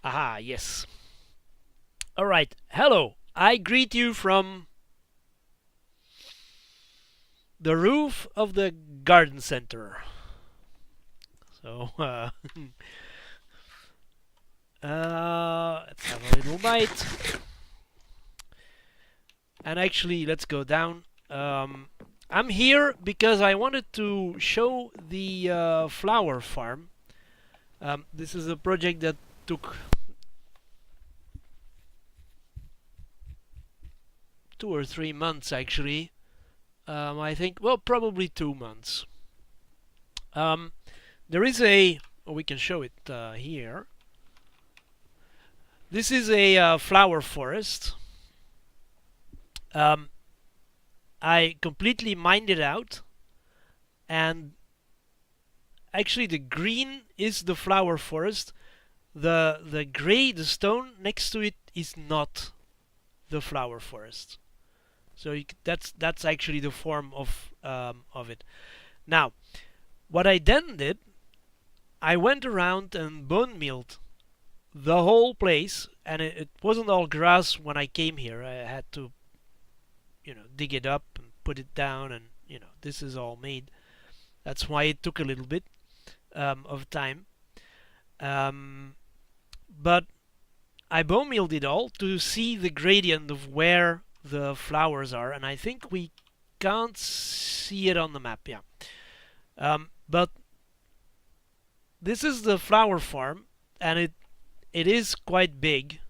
Aha, yes. Alright, hello. I greet you from the roof of the garden center. So, let's have a little bite. And actually, let's go down. I'm here because I wanted to show the flower farm. This is a project that took 2 or 3 months actually. I think, well, probably 2 months. There is a, we can show it here. This is a flower forest. I completely mined it out, and actually the green is the flower forest. The gray, the stone next to it, is not the flower forest. So that's actually the form of it. Now, what I then did, I went around and bone mealed the whole place, and it wasn't all grass when I came here. I had to, dig it up and put it down, and this is all made. That's why it took a little bit of time. But I bone mealed it all to see the gradient of where the flowers are, and I think we can't see it on the map. Yeah, but this is the flower farm, and it is quite big,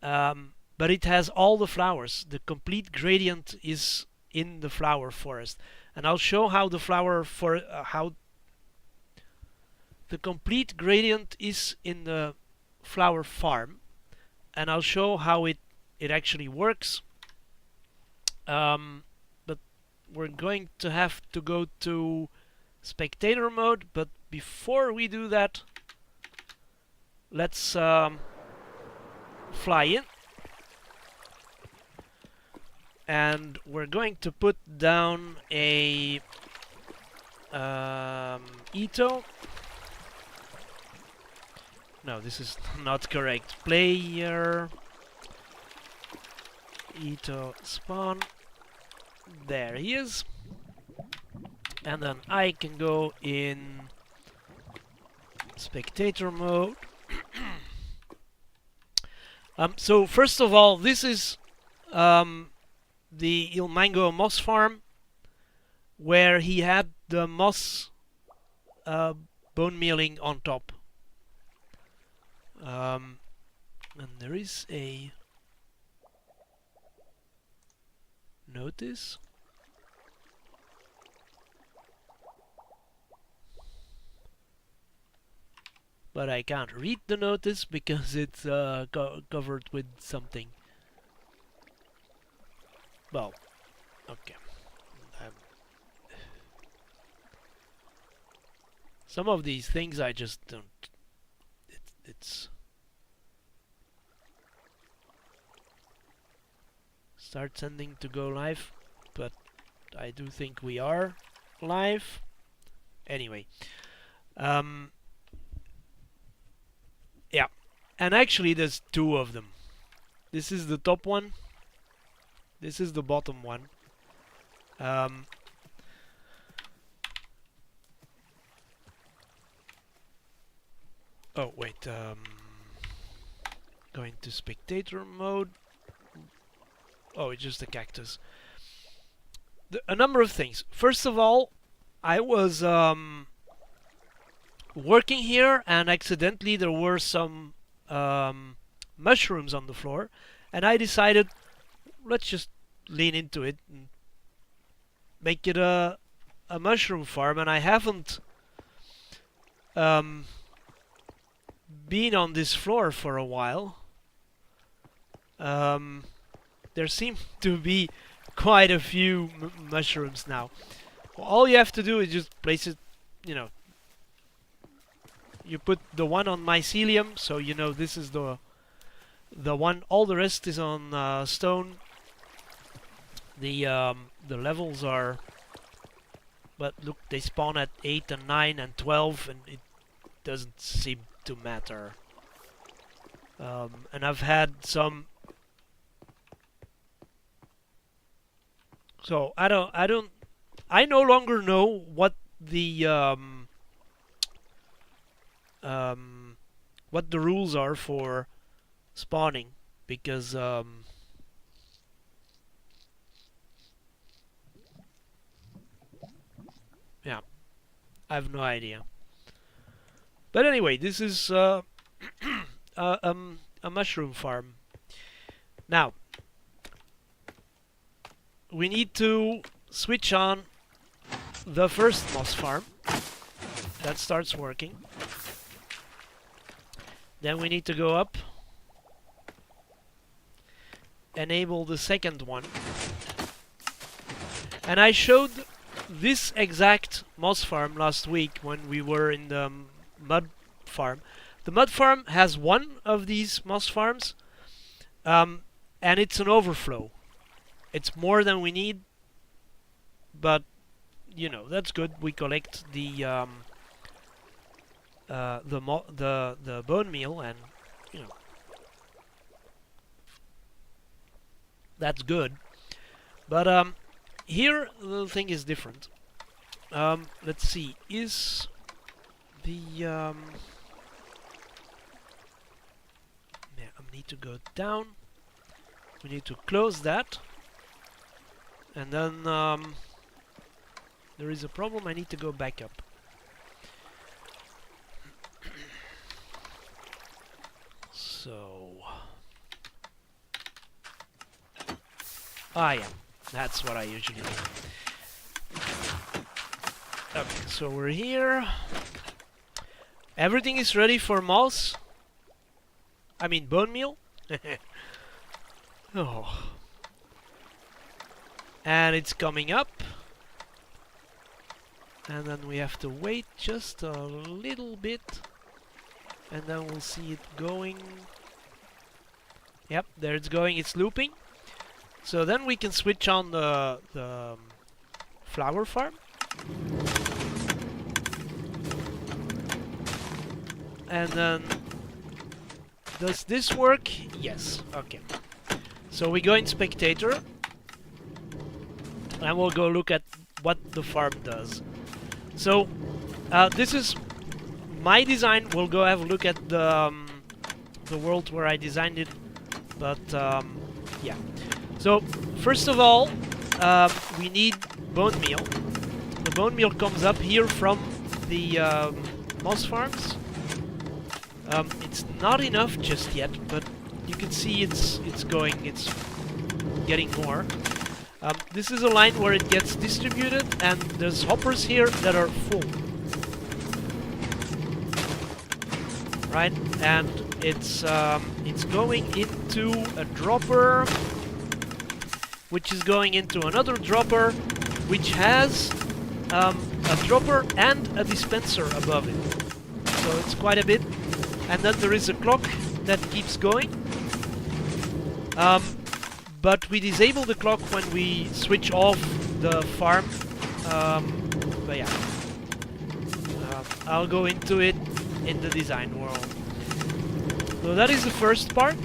but it has all the flowers. The complete gradient is in the flower forest, and I'll show how the how the complete gradient is in the flower farm, and I'll show how it actually works. But we're going to have to go to spectator mode, but before we do that, let's fly in, and we're going to put down a Ito. No, this is not correct. Player Ito spawn. There he is. And then I can go in spectator mode. So first of all, this is the Ilmango moss farm, where he had the moss bone mealing on top. And there is a notice. But I can't read the notice because it's covered with something. Well, okay. Some of these things I just don't. It's start sending to go live, but I do think we are live. Anyway, yeah, and actually there's two of them. This is the top one. This is the bottom one. Oh wait, going to spectator mode. Oh, it's just a cactus. A number of things. First of all, I was working here, and accidentally there were some mushrooms on the floor, and I decided, let's just lean into it and make it a mushroom farm. And I haven't been on this floor for a while. There seem to be quite a few mushrooms now. All you have to do is just place it, you put the one on mycelium, so this is the one. All the rest is on stone. The levels are, but look, they spawn at 8 and 9 and 12, and it doesn't seem to matter. And I've had some. So I no longer know what the rules are for spawning, because yeah, I have no idea. But anyway, this is a mushroom farm. Now we need to switch on the first moss farm. That starts working. Then we need to go up, enable the second one. And I showed this exact moss farm last week when we were in the mud farm. The mud farm has one of these moss farms, and it's an overflow. It's more than we need, but you know, that's good. We collect the bone meal, and you know, that's good. But here the thing is different. Let's see, is the yeah, I need to go down. We need to close that, and then there is a problem. I need to go back up. So, yeah, that's what I usually do. Okay, so we're here. Everything is ready for moss. I mean bone meal. Oh. And it's coming up. And then we have to wait just a little bit. And then we'll see it going. Yep, there it's going. It's looping. So then we can switch on the flower farm. And then, does this work? Yes. Okay. So we go in spectator. And we'll go look at what the farm does. So this is my design. We'll go have a look at the world where I designed it. But yeah. So first of all, we need bone meal. The bone meal comes up here from the moss farms. It's not enough just yet, but you can see it's getting more. This is a line where it gets distributed, and there's hoppers here that are full. Right, and it's going into a dropper, which is going into another dropper, which has a dropper and a dispenser above it. So it's quite a bit. And then there is a clock that keeps going. But we disable the clock when we switch off the farm. But yeah, I'll go into it in the design world. So that is the first part.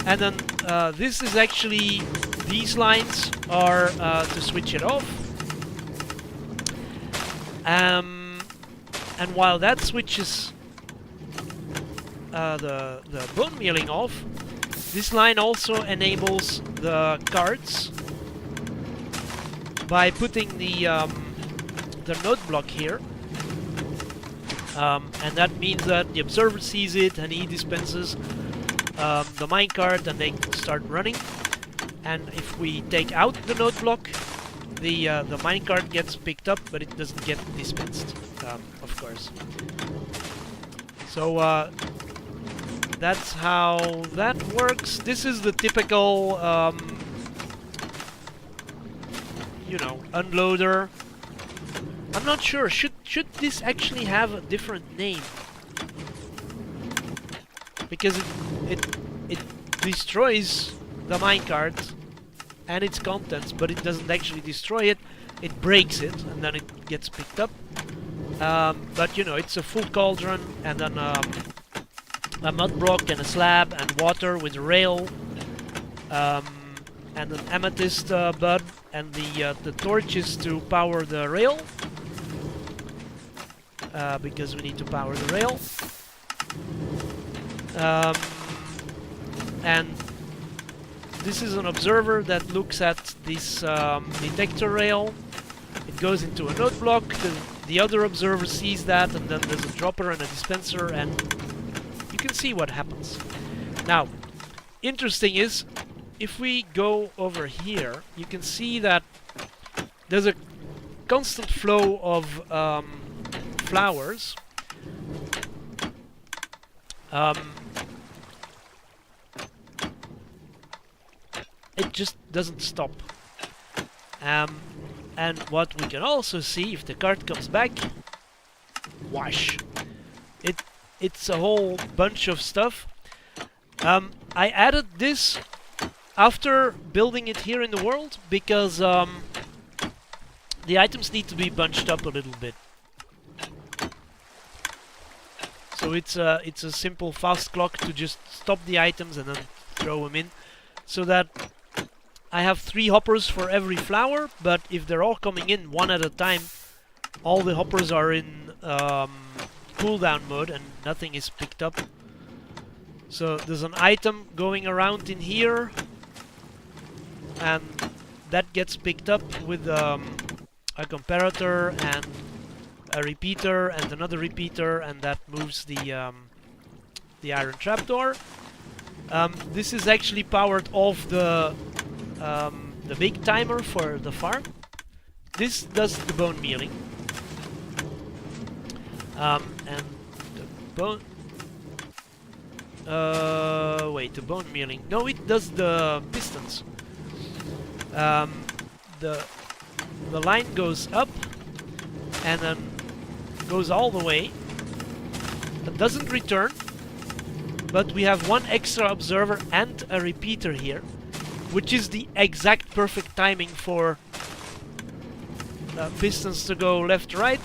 And then this is actually, these lines are to switch it off. And while that switches the bone mealing off, this line also enables the cards by putting the node block here. And that means that the observer sees it and he dispenses the minecart and they start running. And if we take out the node block, the minecart gets picked up, but it doesn't get dispensed, of course. So that's how that works. This is the typical, you know, unloader. I'm not sure. Should this actually have a different name? Because it destroys the minecart and its contents, but it doesn't actually destroy it. It breaks it, and then it gets picked up. But you know, it's a full cauldron, and then a mud block and a slab and water with a rail, and an amethyst bud, and the torches to power the rail, because we need to power the rail. And this is an observer that looks at this detector rail. It goes into a node block, the other observer sees that, and then there's a dropper and a dispenser, and you can see what happens. Now, interesting is, if we go over here, you can see that there's a constant flow of flowers. It just doesn't stop. And what we can also see, if the card comes back, wash. It's a whole bunch of stuff. I added this after building it here in the world because the items need to be bunched up a little bit. So it's a simple fast clock to just stop the items and then throw them in, so that I have 3 hoppers for every flower, but if they're all coming in one at a time, all the hoppers are in cooldown mode and nothing is picked up. So there's an item going around in here, and that gets picked up with a comparator and a repeater and another repeater, and that moves the iron trapdoor. This is actually powered off the big timer for the farm. This does the bone mealing. And the bone... wait, the bone mealing. No, it does the pistons. The line goes up and then goes all the way. It doesn't return, but we have one extra observer and a repeater here, which is the exact perfect timing for pistons to go left-right.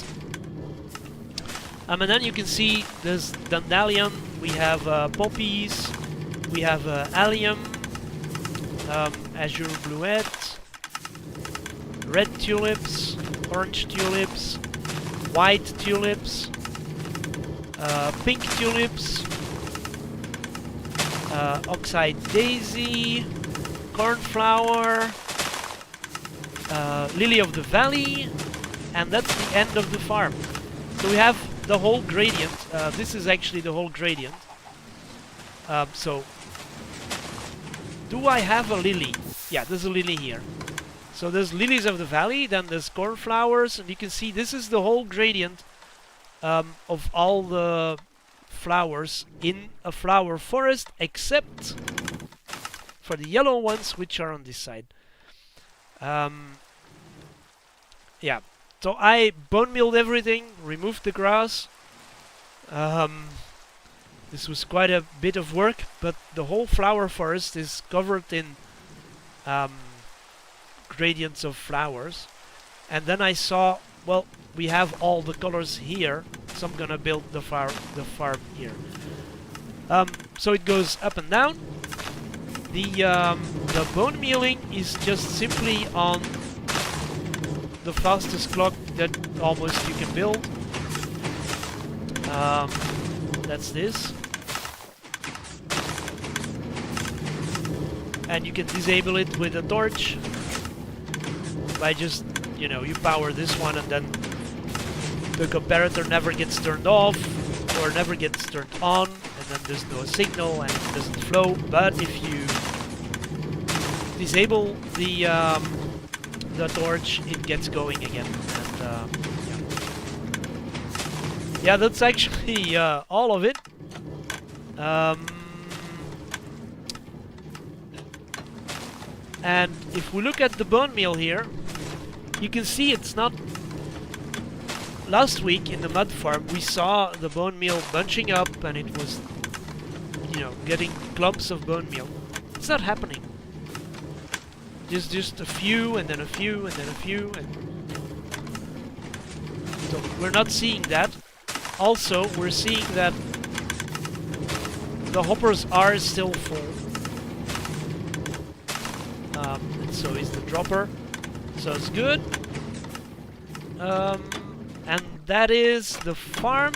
And then you can see there's dandelion, we have poppies, we have allium, azure bluette, red tulips, orange tulips, white tulips, pink tulips, oxide daisy, cornflower, lily of the valley, and that's the end of the farm. So we have the whole gradient. This is actually the whole gradient. So, do I have a lily? Yeah, there's a lily here. So there's lilies of the valley, then there's cornflowers, and you can see this is the whole gradient of all the flowers in a flower forest, except for the yellow ones, which are on this side. Yeah, so I bone milled everything, removed the grass. This was quite a bit of work, but the whole flower forest is covered in gradients of flowers. And then I saw, well, we have all the colors here, so I'm gonna build the farm here. So it goes up and down. The bone mealing is just simply on the fastest clock that almost you can build. That's this. And you can disable it with a torch by just, you know, you power this one and then the comparator never gets turned off or never gets turned on, and then there's no signal and it doesn't flow. But if you disable the torch, it gets going again. And yeah, that's actually all of it. And if we look at the bone meal here, you can see it's not... Last week in the mud farm we saw the bone meal bunching up and it was, you know, getting clumps of bone meal. It's not happening. Just a few and then a few and then a few, and so we're not seeing that. Also, we're seeing that the hoppers are still full. And so is the dropper. So it's good. And that is the farm.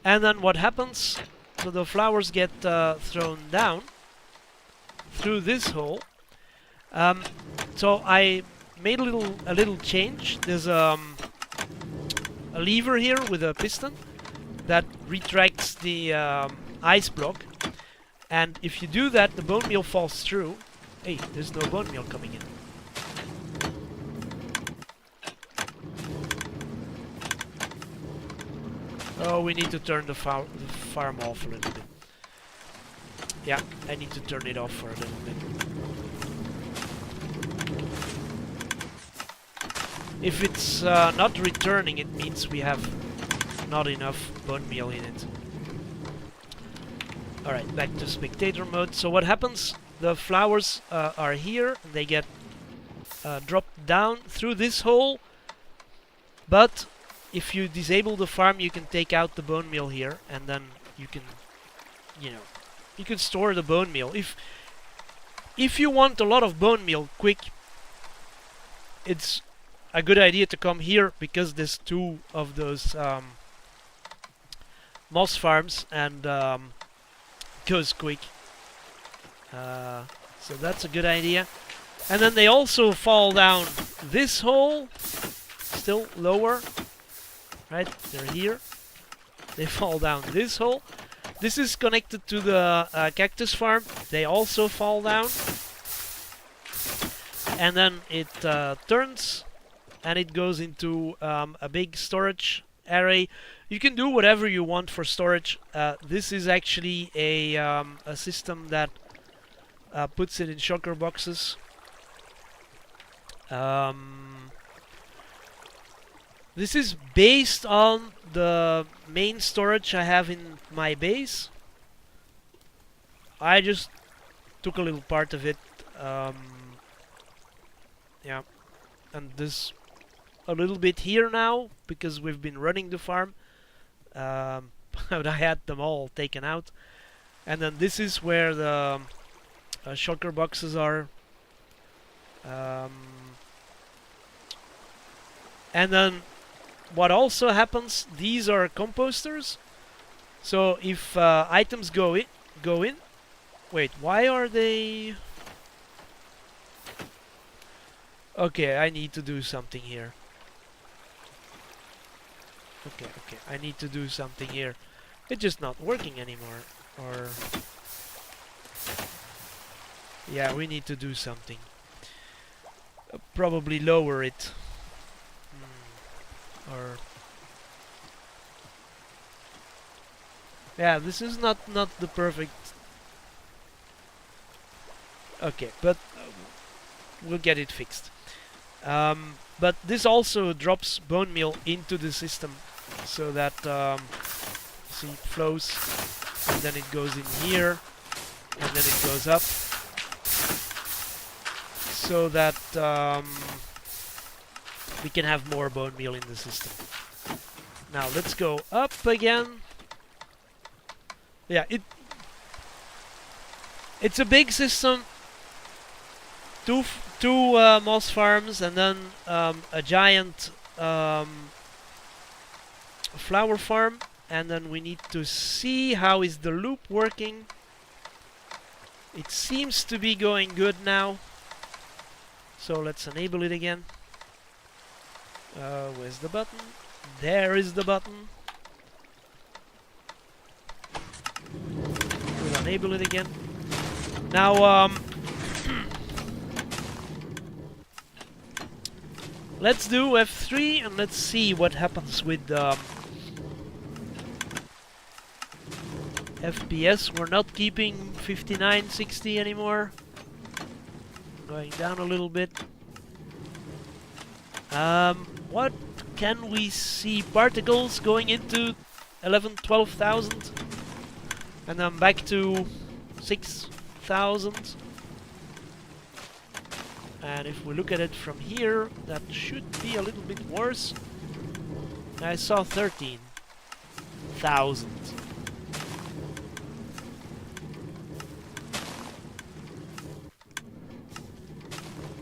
And then what happens? So the flowers get thrown down through this hole. So I made a little change. There's a lever here with a piston that retracts the ice block, and if you do that, the bone meal falls through. Hey, there's no bone meal coming in. Oh, we need to turn the farm off a little bit. Yeah, I need to turn it off for a little bit. If it's not returning, it means we have not enough bone meal in it. Alright, back to spectator mode. So what happens? The flowers are here, and they get dropped down through this hole. But if you disable the farm, you can take out the bone meal here, and then you can, you know, you can store the bone meal. If you want a lot of bone meal quick, it's a good idea to come here, because there's two of those moss farms, and goes quick. So that's a good idea. And then they also fall down this hole, still lower, right? They're here. They fall down this hole. This is connected to the cactus farm. They also fall down. And then it turns, and it goes into a big storage array. You can do whatever you want for storage. This is actually a system that puts it in shulker boxes. This is based on the main storage I have in my base. I just took a little part of it. Yeah, and there's a little bit here now because we've been running the farm. But I had them all taken out. And then this is where the shulker boxes are. And then what also happens, these are composters. So if items go in. Wait, why are they? Okay, I need to do something here. Okay, I need to do something here. It's just not working anymore. Or yeah, we need to do something. Probably lower it. Or yeah, this is not the perfect. Okay, but we'll get it fixed. But this also drops bone meal into the system, so that see, it flows, and then it goes in here, and then it goes up, so that we can have more bone meal in the system. Now let's go up again. Yeah, it's a big system. Two moss farms, and then a giant flower farm, and then we need to see how is the loop working. It seems to be going good now, so let's enable it again. Where's the button? There is the button. We'll enable it again. Now let's do F3 and let's see what happens with FPS. We're not keeping 59, 60 anymore. Going down a little bit. What can we see? Particles going into 11, 12,000. And then back to 6,000. And if we look at it from here, that should be a little bit worse. I saw 13,000.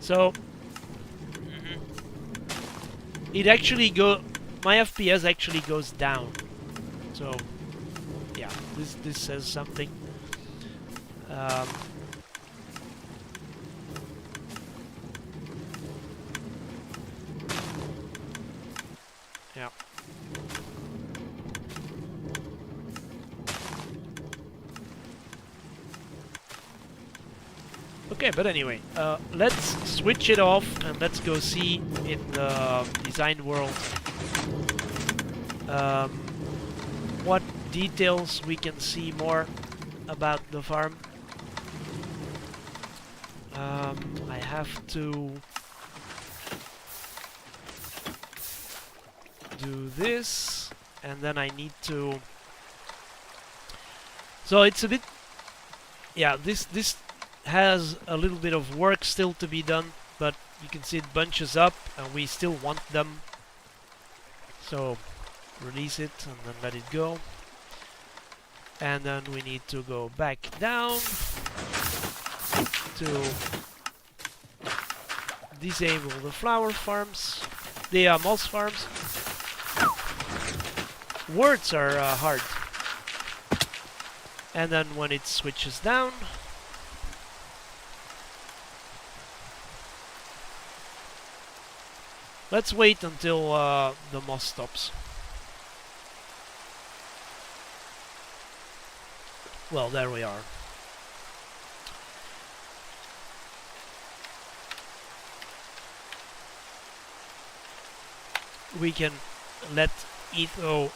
So it actually my FPS actually goes down. So yeah, this says something. Um, yeah. Okay, but anyway, let's switch it off and let's go see in the design world what details we can see more about the farm. I have to do this, and then I need to. So it's a bit, yeah. This has a little bit of work still to be done, but you can see it bunches up, and we still want them. So release it and then let it go, and then we need to go back down to disable the flower farms, the moss farms. Words are hard. And then when it switches down, let's wait until the moss stops. Well, there we are. We can let Etho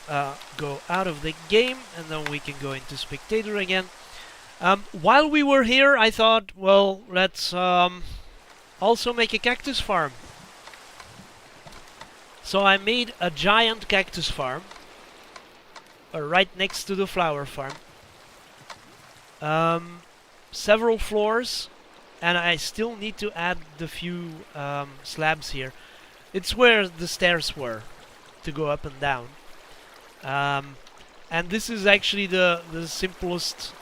go out of the game, and then we can go into spectator again. While we were here, I thought, well, let's also make a cactus farm. So I made a giant cactus farm right next to the flower farm. Several floors, and I still need to add the few slabs here. It's where the stairs were to go up and down. And this is actually the simplest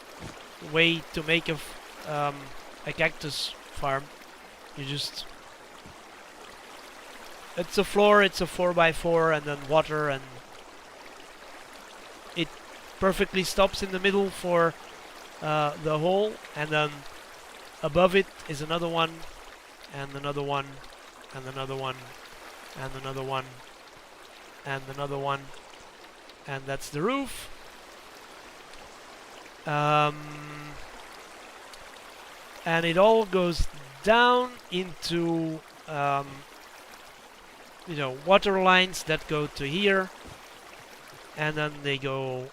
way to make a cactus farm. You just... It's a floor, it's a 4x4, and then water, and it perfectly stops in the middle for the hole, and then above it is another one, and another one, and another one, and another one, and another one, and that's the roof. And it all goes down into you know, water lines that go to here, and then they go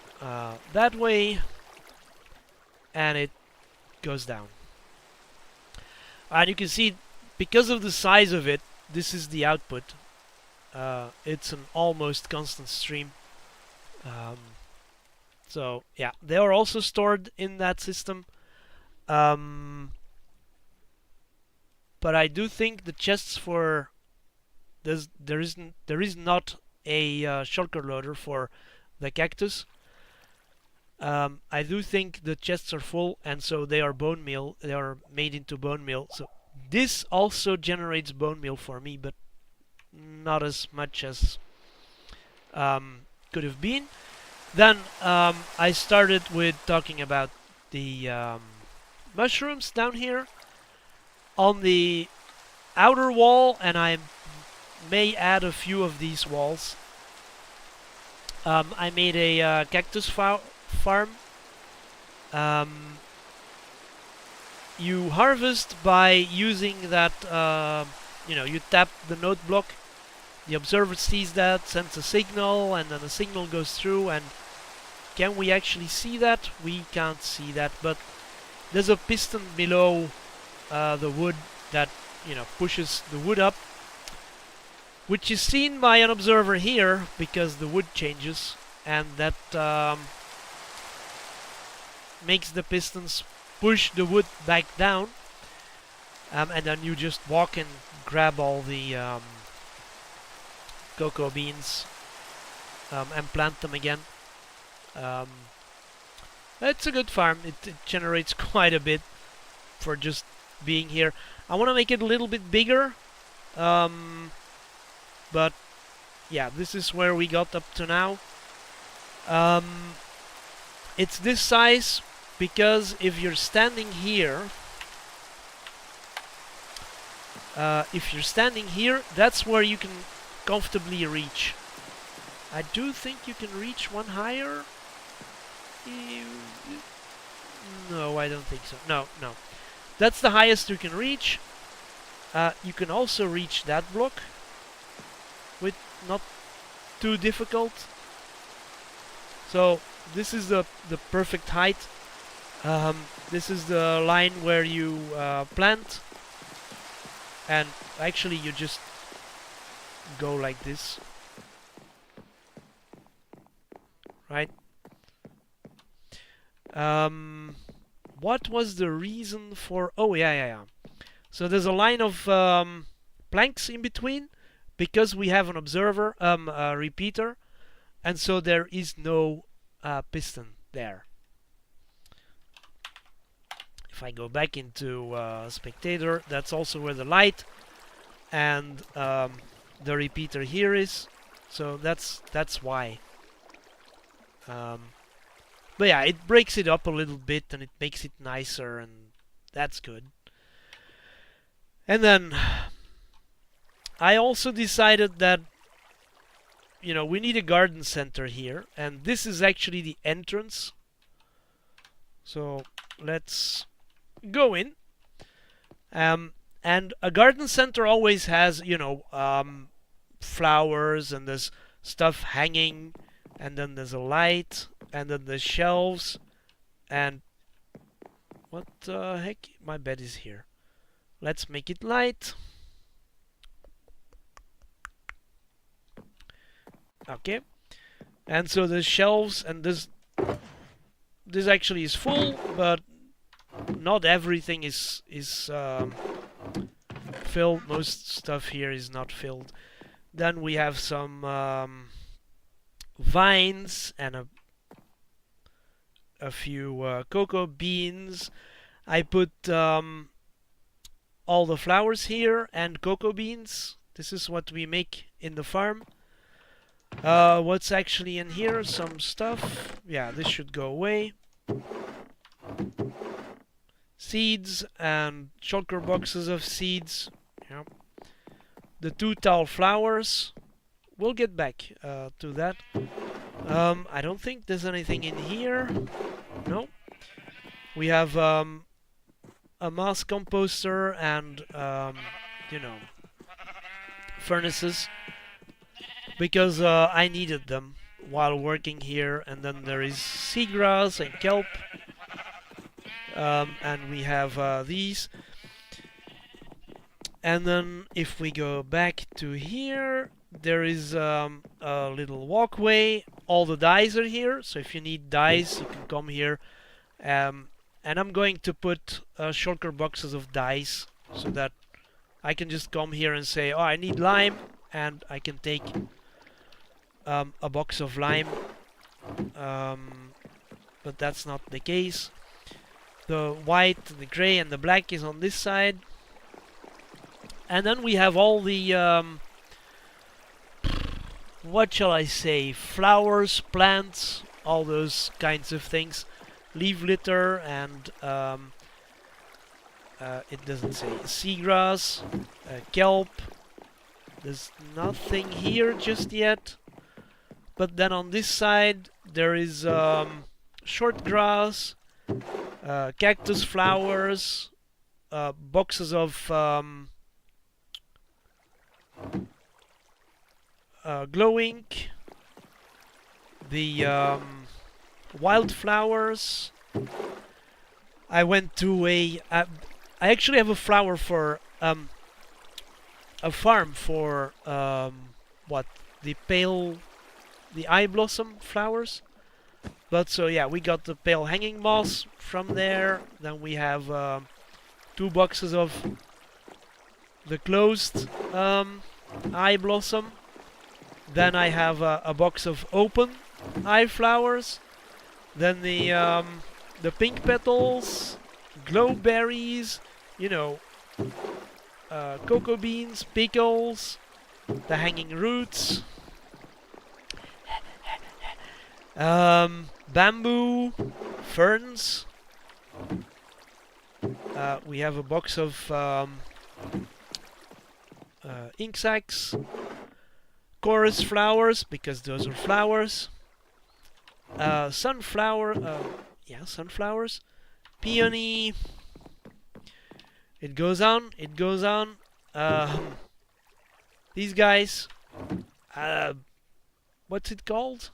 that way, and it goes down. And you can see, because of the size of it, this is the output. It's an almost constant stream. So yeah, they are also stored in that system. But I do think the chests for there is not a shulker loader for the cactus. I do think the chests are full, and so they are bone meal. They are made into bone meal. So this also generates bone meal for me, but not as much as could have been. Then I started with talking about the mushrooms down here on the outer wall, and I may add a few of these walls. I made a cactus farm. You harvest by using that, you know, you tap the note block, the observer sees that, sends a signal, and then the signal goes through. And can we actually see that? We can't see that, but there's a piston below the wood that, you know, pushes the wood up, which is seen by an observer here because the wood changes, and that makes the pistons push the wood back down, and then you just walk and grab all the cocoa beans and plant them again. It's a good farm. It generates quite a bit for just being here. I want to make it a little bit bigger, but yeah, this is where we got up to now. It's this size because if you're standing here, that's where you can comfortably reach. I do think you can reach one higher. No, I don't think so. No. That's the highest you can reach. You can also reach that block with not too difficult. So this is the perfect height. This is the line where you plant, and actually you just go like this, right? What was the reason for... Oh, yeah. So there's a line of planks in between because we have an observer, a repeater, and so there is no piston there. If I go back into spectator, that's also where the light and the repeater here is. So that's why. But yeah, it breaks it up a little bit and it makes it nicer, and that's good. And then I also decided that, you know, we need a garden center here, and this is actually the entrance. So let's go in. And a garden center always has, you know, flowers, and there's stuff hanging, and then there's a light, and then there's shelves, and what the heck? My bed is here. Let's make it light. Okay. And so there's shelves, and this actually is full, but not everything is filled. Most stuff here is not filled. Then we have some vines and a few cocoa beans. I put all the flowers here and cocoa beans. This is what we make in the farm. What's actually in here? Some stuff. Yeah, this should go away. Seeds and shulker boxes of seeds. Yeah. The 2 tall flowers. We'll get back to that. I don't think there's anything in here. No. We have a mass composter and you know, furnaces, because I needed them while working here. And then there is seagrass and kelp, and we have these. And then if we go back to here, there is a little walkway. All the dyes are here, so if you need dyes, you can come here. And I'm going to put shulker boxes of dyes, so that I can just come here and say, oh, I need lime, and I can take a box of lime. But that's not the case. The white, the gray, and the black is on this side. And then we have all the what shall I say, flowers, plants, all those kinds of things. Leaf litter and it doesn't say, seagrass, kelp. There's nothing here just yet. But then on this side there is short grass, cactus flowers, boxes of glow ink, the wildflowers. I went to I actually have a flower for a farm for what, the eye blossom flowers. But so yeah, we got the pale hanging moss from there. Then we have 2 boxes of the closed eye blossom. Then I have a box of open eye flowers. Then the pink petals, glow berries, you know, cocoa beans, pickles, the hanging roots, bamboo, ferns. We have a box of ink sacs, chorus flowers, because those are flowers, sunflowers, peony. It goes on, it goes on. These guys, what's it called?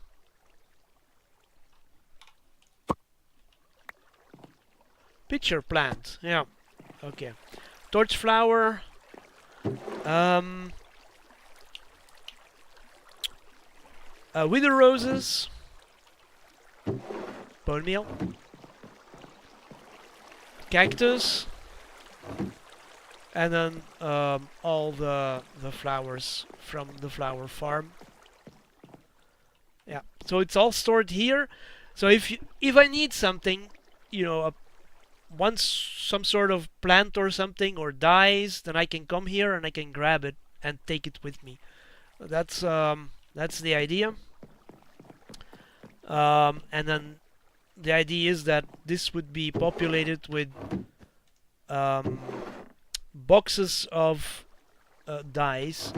Pitcher plant, yeah. Okay. Torch flower. Wither roses. Bone meal. Cactus. And then all the flowers from the flower farm. Yeah. So it's all stored here. So if I need something, you know, once some sort of plant or something or dies, then I can come here and I can grab it and take it with me. That's the idea. And then the idea is that this would be populated with boxes of dyes,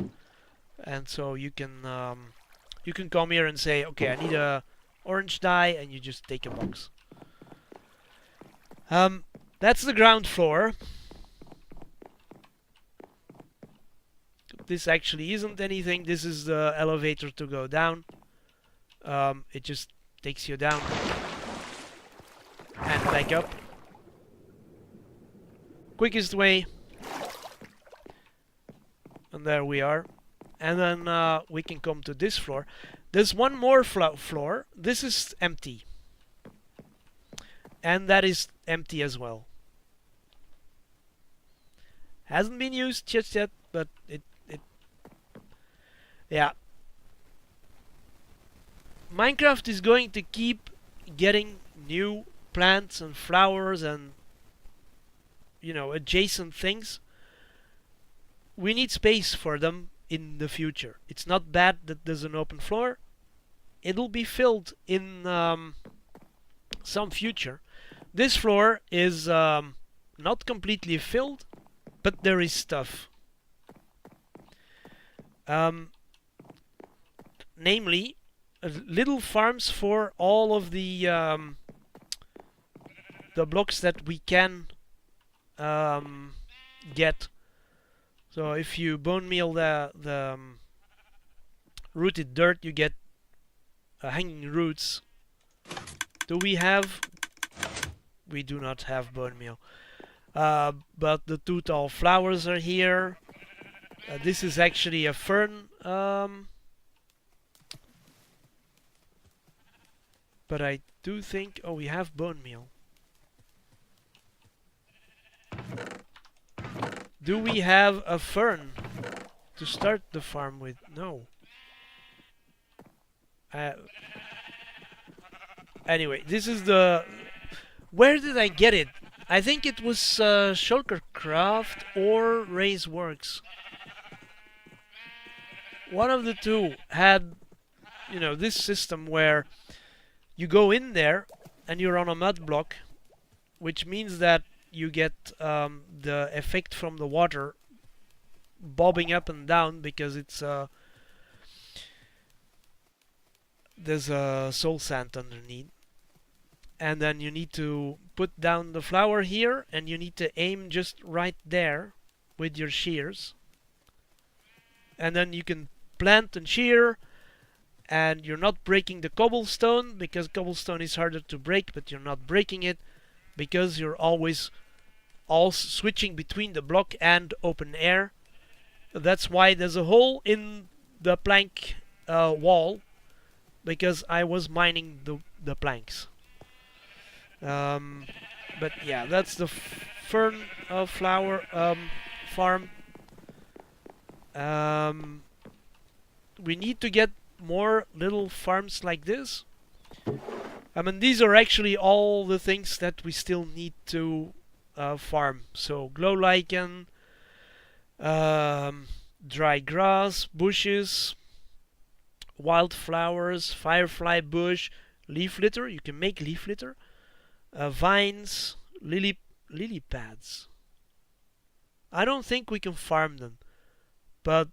and so you can come here and say, okay, I need a orange dye, and you just take a box. That's the ground floor. This actually isn't anything. This is the elevator to go down. It just takes you down and back up. Quickest way. And there we are. And then we can come to this floor. There's one more floor. This is empty. And that is empty as well. Hasn't been used just yet, but it yeah. Minecraft is going to keep getting new plants and flowers and, you know, adjacent things. We need space for them in the future. It's not bad that there's an open floor. It'll be filled in some future. This floor is not completely filled, but there is stuff. Namely, little farms for all of the blocks that we can get. So if you bone meal the rooted dirt, you get hanging roots. Do we have? We do not have bone meal. But the two tall flowers are here. This is actually a fern. But I do think... Oh, we have bone meal. Do we have a fern to start the farm with? No. Anyway, this is the... Where did I get it? I think it was Shulkercraft or Raceworks. One of the two had, you know, this system where you go in there and you're on a mud block, which means that you get the effect from the water bobbing up and down because it's there's a soul sand underneath. And then you need to put down the flower here, and you need to aim just right there with your shears. And then you can plant and shear, and you're not breaking the cobblestone, because cobblestone is harder to break, but you're not breaking it because you're always switching between the block and open air. That's why there's a hole in the plank wall, because I was mining the planks. But yeah, that's the fern flower farm. We need to get more little farms like this. I mean, these are actually all the things that we still need to farm. So glow lichen, dry grass, bushes, wildflowers, firefly bush, leaf litter. You can make leaf litter. Vines, lily pads. I don't think we can farm them, but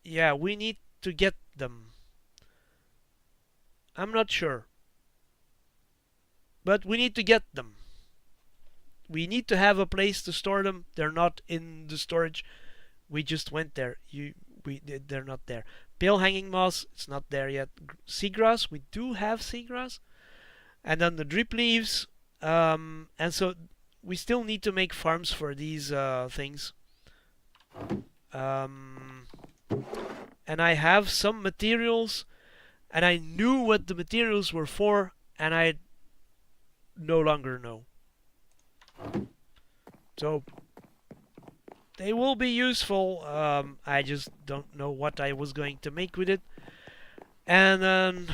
yeah, we need to get them. I'm not sure, but we need to get them. We need to have a place to store them. They're not in the storage. We just went there. They're not there. Pale hanging moss, it's not there yet. Seagrass, we do have seagrass. And then the drip leaves. And so we still need to make farms for these things. And I have some materials, and I knew what the materials were for, and I no longer know. So they will be useful. I just don't know what I was going to make with it. And then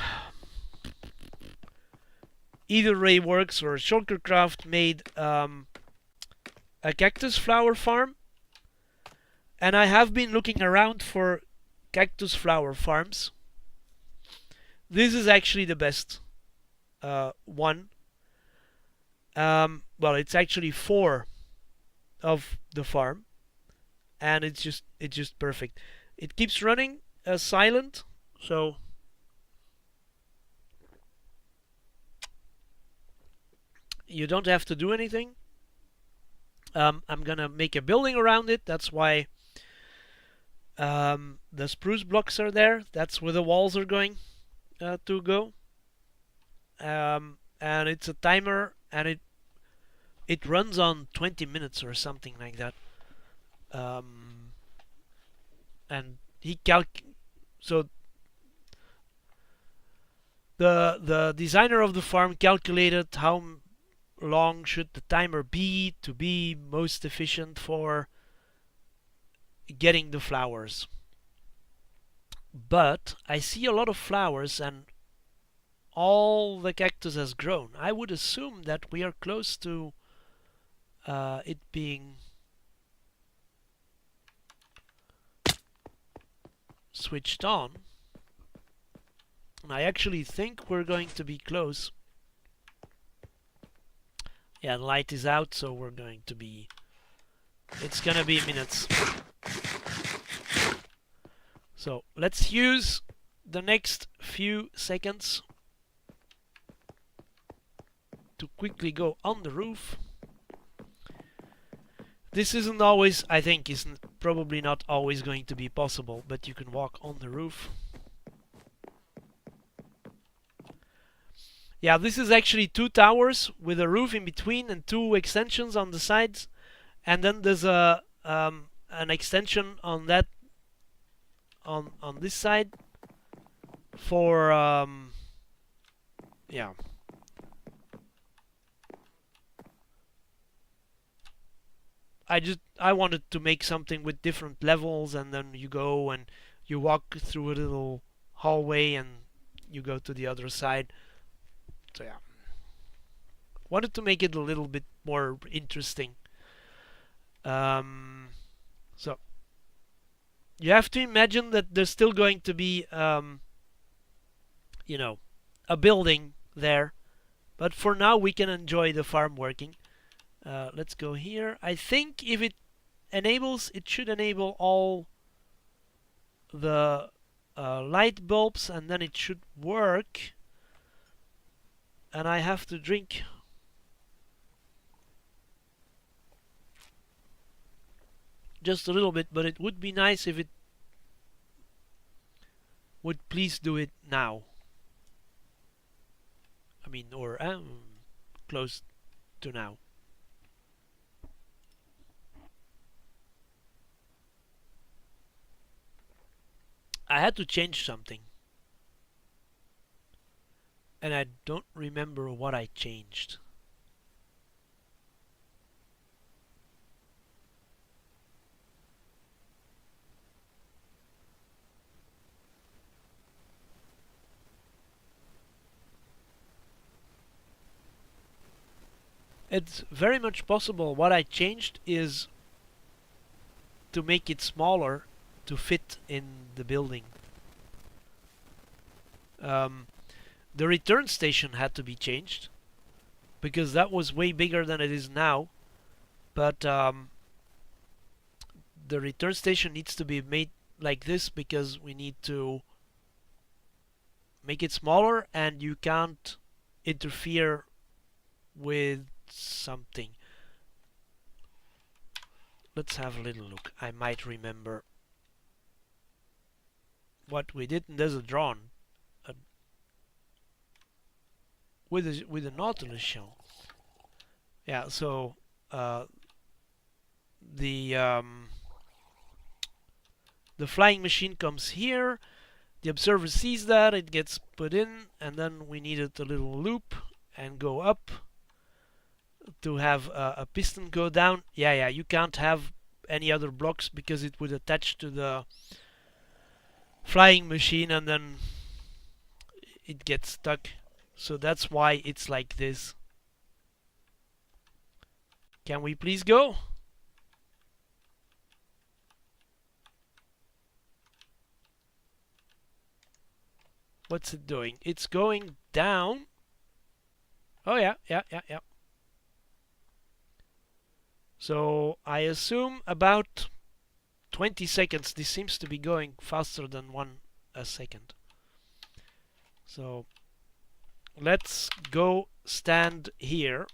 either Rayworks or Shulkercraft made a cactus flower farm. And I have been looking around for cactus flower farms. This is actually the best one. Well, it's actually 4 of the farm, and it's just perfect. It keeps running silent, so you don't have to do anything. I'm gonna make a building around it. That's why the spruce blocks are there. That's where the walls are going to go. And it's a timer, and it runs on 20 minutes or something like that. And so the designer of the farm calculated how long should the timer be to be most efficient for getting the flowers. But I see a lot of flowers, and all the cactus has grown. I would assume that we are close to it being switched on. And I actually think we're going to be close. Yeah, the light is out, so we're going to be... It's gonna be minutes. So let's use the next few seconds to quickly go on the roof. This isn't always, I think, is probably not always going to be possible, but you can walk on the roof. Yeah, this is actually 2 towers with a roof in between and 2 extensions on the sides, and then there's a an extension on that on this side for yeah. I wanted to make something with different levels, and then you go and you walk through a little hallway and you go to the other side. So yeah, wanted to make it a little bit more interesting. So you have to imagine that there's still going to be you know, a building there, but for now we can enjoy the farm working. Let's go here. I think if it enables, it should enable all the light bulbs, and then it should work. And I have to drink just a little bit, but it would be nice if it would please do it now. I mean, or close to now. I had to change something, and I don't remember what I changed. It's very much possible. What I changed is to make it smaller to fit in the building. The return station had to be changed because that was way bigger than it is now. But the return station needs to be made like this because we need to make it smaller and you can't interfere with something. Let's have a little look. I might remember what we did. And there's a drone with a Nautilus shell. Yeah, so the flying machine comes here. The observer sees that, it gets put in, and then we needed a little loop and go up to have a piston go down. Yeah, you can't have any other blocks because it would attach to the flying machine and then it gets stuck. So that's why it's like this. Can we please go? What's it doing? It's going down. Oh yeah. So I assume about 20 seconds. This seems to be going faster than a second. So let's go stand here.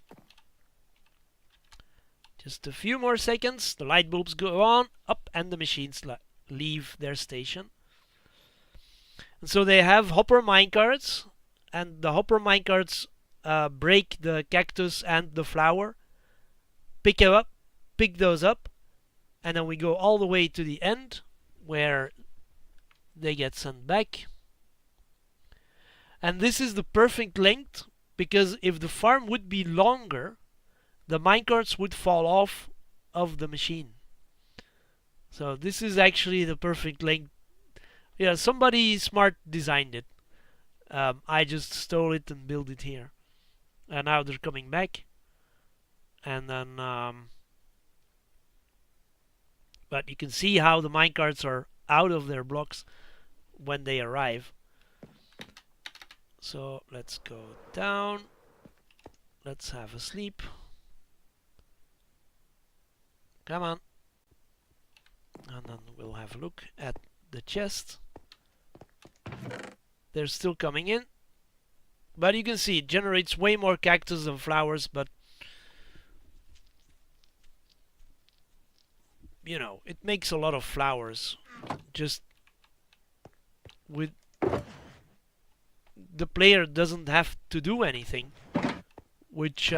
Just a few more seconds. The light bulbs go on, up, and the machines leave their station. And so they have hopper minecarts, and the hopper minecarts break the cactus and the flower. Pick those up, and then we go all the way to the end where they get sent back. And this is the perfect length because if the farm would be longer, the minecarts would fall off of the machine. So this is actually the perfect length. Yeah, somebody smart designed it. I just stole it and built it here. And now they're coming back. And then but you can see how the minecarts are out of their blocks when they arrive. So let's go down. Let's have a sleep. Come on. And then we'll have a look at the chest. They're still coming in. But you can see it generates way more cactus than flowers, but you know, it makes a lot of flowers just with the player doesn't have to do anything, which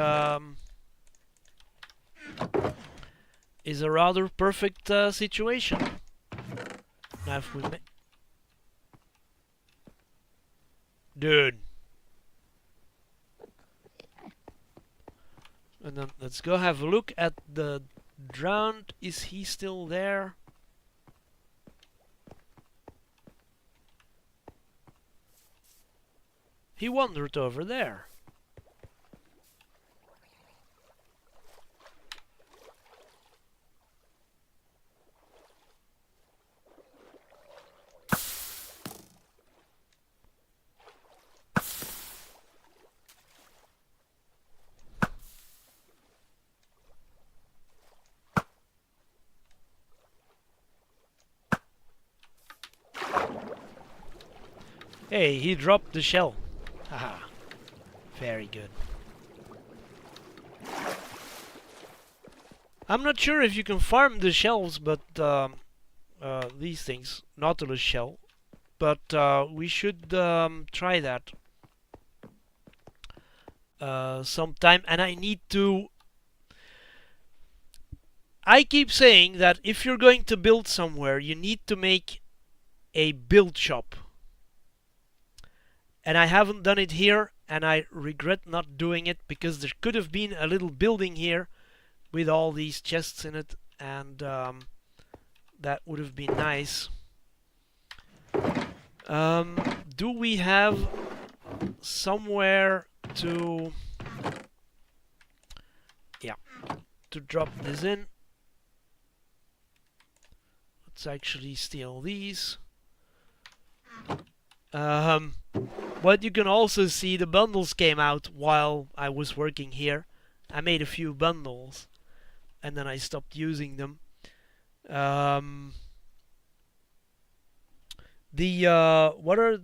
is a rather perfect situation. Now if we dude, and then let's go have a look at the drowned. Is he still there? He wandered over there. Hey, he dropped the shell. Haha. Very good. I'm not sure if you can farm the shells, but these things, Nautilus shell. But we should try that sometime. And I need to. I keep saying that if you're going to build somewhere, you need to make a build shop. And I haven't done it here, and I regret not doing it because there could have been a little building here with all these chests in it, and that would have been nice. Do we have somewhere to to drop this in. Let's actually steal these. But you can also see the bundles came out while I was working here. I made a few bundles and then I stopped using them. What are...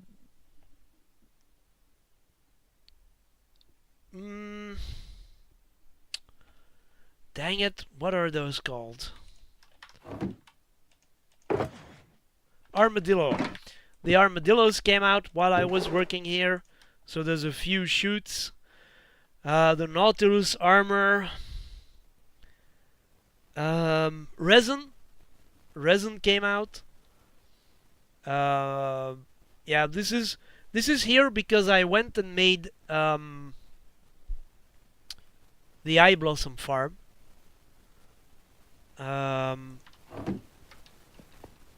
dang it, what are those called? Armadillo. The armadillos came out while I was working here, so there's a few shoots. The Nautilus armor. Resin came out. Yeah, this is here because I went and made the Eye Blossom farm.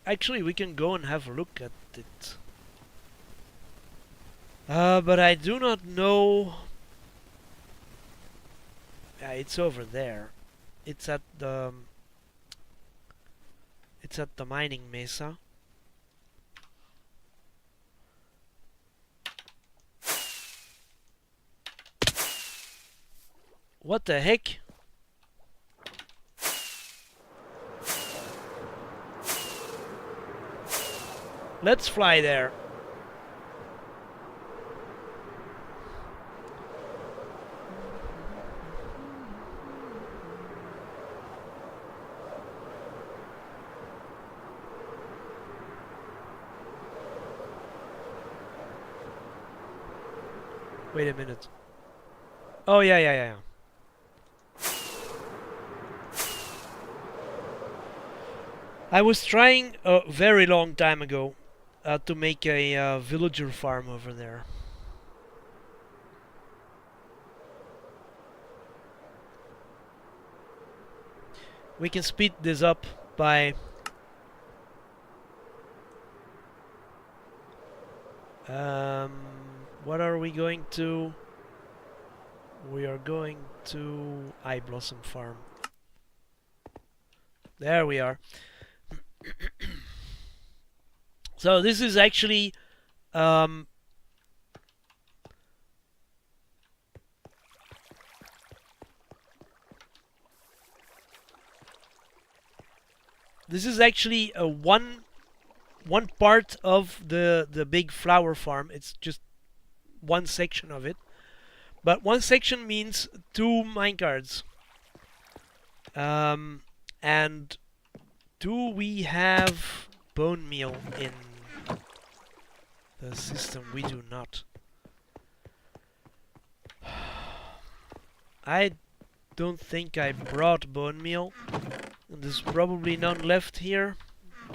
Actually, we can go and have a look at it. But I do not know. Yeah, it's over there. It's at the mining mesa. What the heck? Let's fly there. Wait a minute. Oh, yeah. I was trying a very long time ago to make a villager farm over there. We can speed this up by what are we going to? We are going to Eye Blossom farm. There we are. So this is actually a one part of the big flower farm. It's just one section of it, but one section means 2 minecarts. And do we have bone meal in the system? We do not. I don't think I brought bone meal. And there's probably none left here.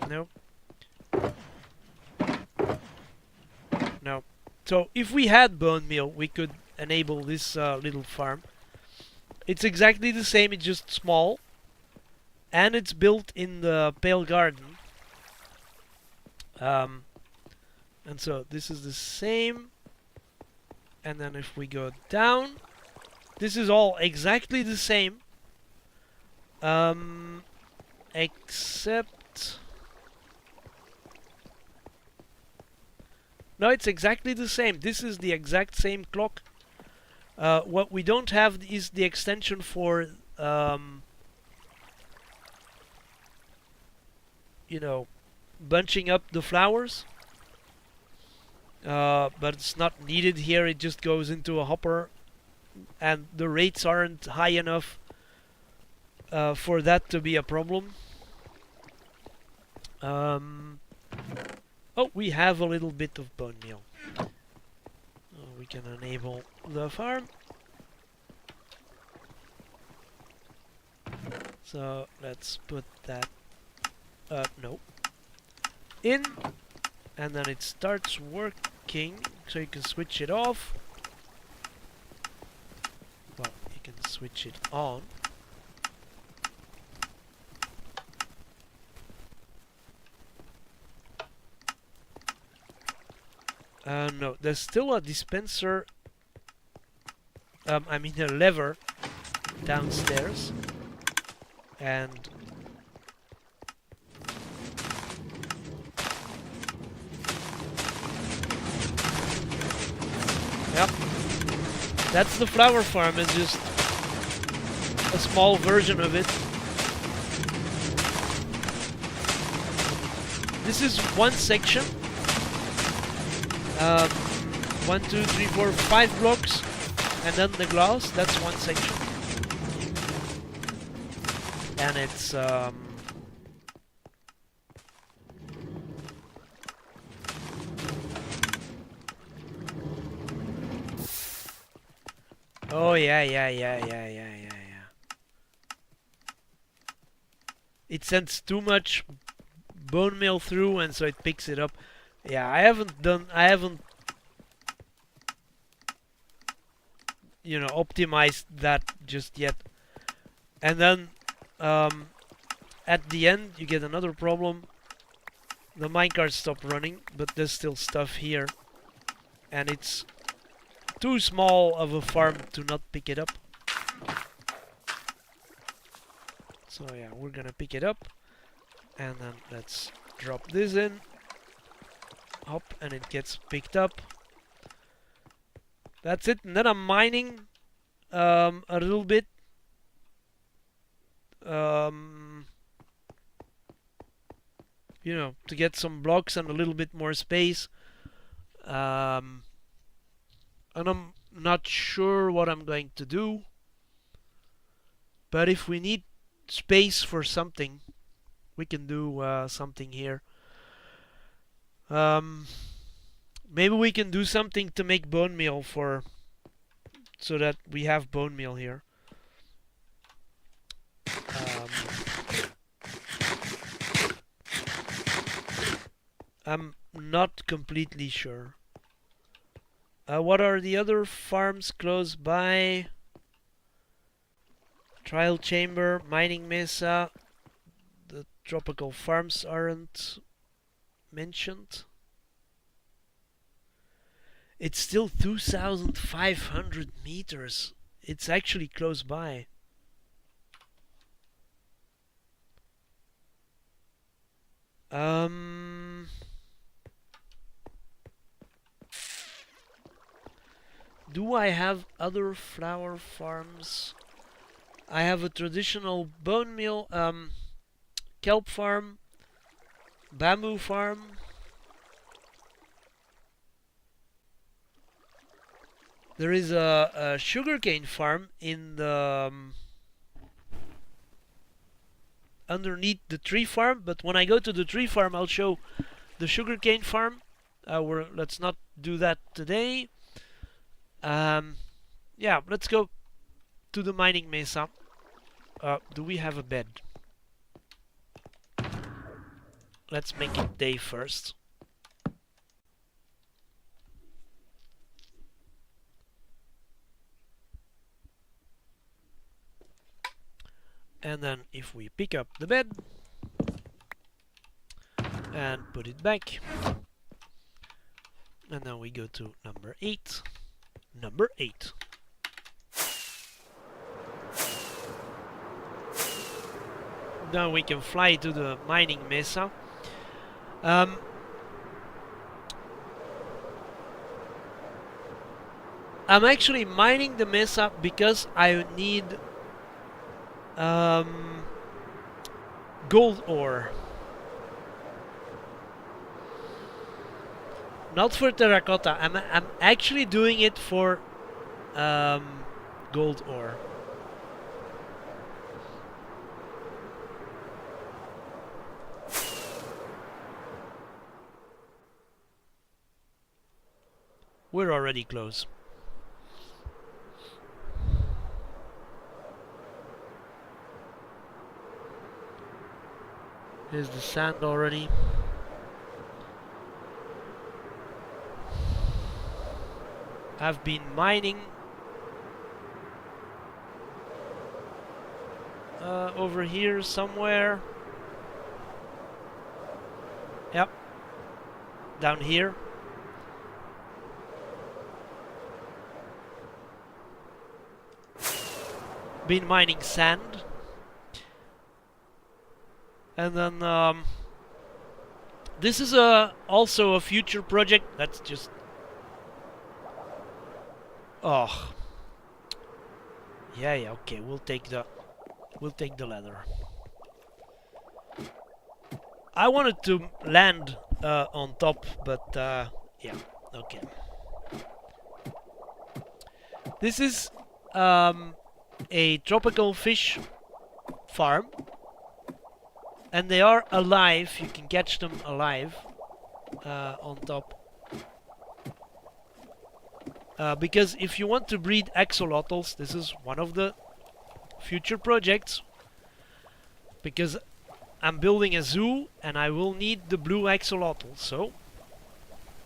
No. No. So if we had bone meal, we could enable this little farm. It's exactly the same, it's just small. And it's built in the Pale Garden. And so this is the same. And then if we go down, this is all exactly the same. Except... no, it's exactly the same. This is the exact same clock. What we don't have is the extension for... you know, bunching up the flowers. But it's not needed here. It just goes into a hopper. And the rates aren't high enough for that to be a problem. Oh, we have a little bit of bone meal. We can enable the farm. So let's put that no in, and then it starts working, so you can switch it off. Well, you can switch it on. No, there's still a dispenser, I mean a lever downstairs. And yep, that's the flower farm. It's just a small version of it. This is one section. 1, 2, 3, 4, 5 blocks, and then the glass. That's one section. And it's oh yeah. It sends too much bone meal through, and so it picks it up. Yeah, I haven't you know, optimized that just yet. And then at the end you get another problem. The minecart stopped running, but there's still stuff here, and it's too small of a farm to not pick it up. So yeah, we're gonna pick it up, and then let's drop this in. Hop, and it gets picked up. That's it. And then I'm mining a little bit. You know, to get some blocks and a little bit more space. And I'm not sure what I'm going to do. But if we need space for something, we can do something here. Maybe we can do something to make bone meal so that we have bone meal here. I'm not completely sure. What are the other farms close by? Trial chamber, mining mesa. The tropical farms aren't mentioned. It's still 2,500 meters. It's actually close by. Do I have other flower farms? I have a traditional bone meal, kelp farm, bamboo farm. There is a sugarcane farm in the underneath the tree farm, but when I go to the tree farm, I'll show the sugarcane farm. Let's not do that today. Yeah, let's go to the mining mesa. Do we have a bed? Let's make it day first. And then if we pick up the bed and put it back, and then we go to number 8. Number 8. Now we can fly to the mining mesa. I'm actually mining the mesa because I need gold ore. Not for terracotta. I'm actually doing it for gold ore. We're already close. Here's the sand already. I've been mining over here somewhere. Yep. Down here. Been mining sand. And then this is also a future project. That's just oh yeah, okay, we'll take the leather. I wanted to land on top, but yeah, okay. This is a tropical fish farm, and they are alive. You can catch them alive on top. Because if you want to breed axolotls, this is one of the future projects. Because I'm building a zoo and I will need the blue axolotl. So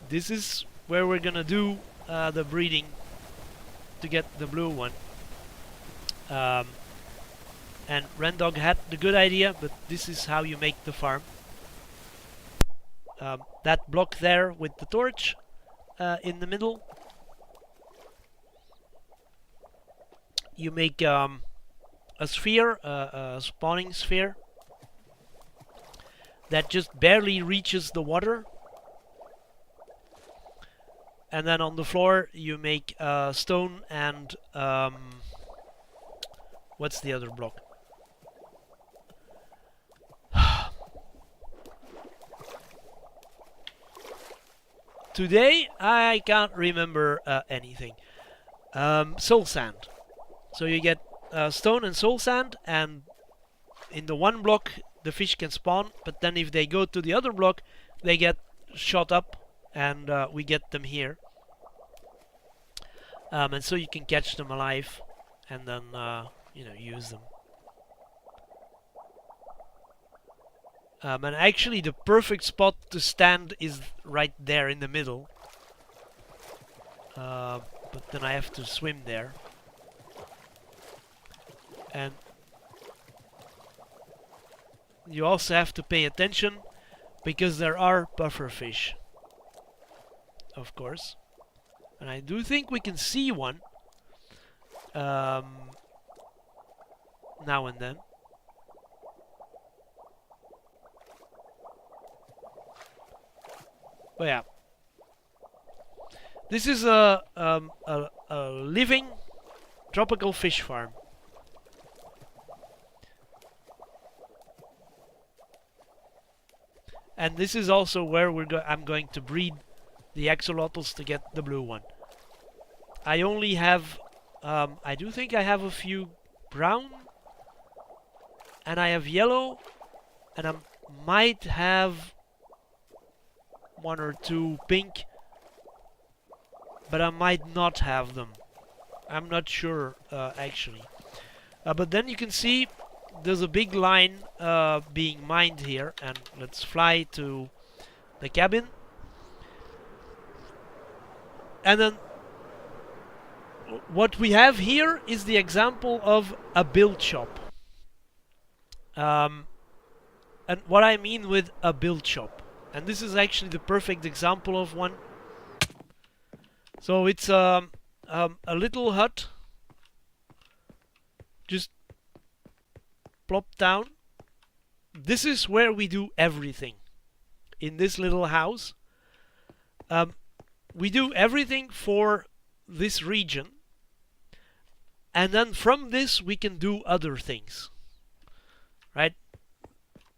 this is where we're gonna do the breeding to get the blue one. And Rendog had the good idea, but this is how you make the farm. That block there with the torch in the middle. You make a sphere, a spawning sphere that just barely reaches the water. And then on the floor you make stone and what's the other block? Today I can't remember anything. Soul sand. So you get stone and soul sand, and in the one block the fish can spawn, but then if they go to the other block they get shot up, and we get them here. And so you can catch them alive and then you know, use them. And actually the perfect spot to stand is right there in the middle. But then I have to swim there. And you also have to pay attention because there are pufferfish, of course. And I do think we can see one now and then. But yeah, this is a living tropical fish farm. And this is also where I'm going to breed the axolotls to get the blue one. I only have, I do think I have a few brown, and I have yellow, and I might have one or two pink, but I might not have them. I'm not sure actually. But then you can see there's a big line being mined here, and let's fly to the cabin. And then what we have here is the example of a build shop. And what I mean with a build shop, and this is actually the perfect example of one. So it's a little hut, just plop down. This is where we do everything. In this little house, we do everything for this region, and then from this we can do other things, right?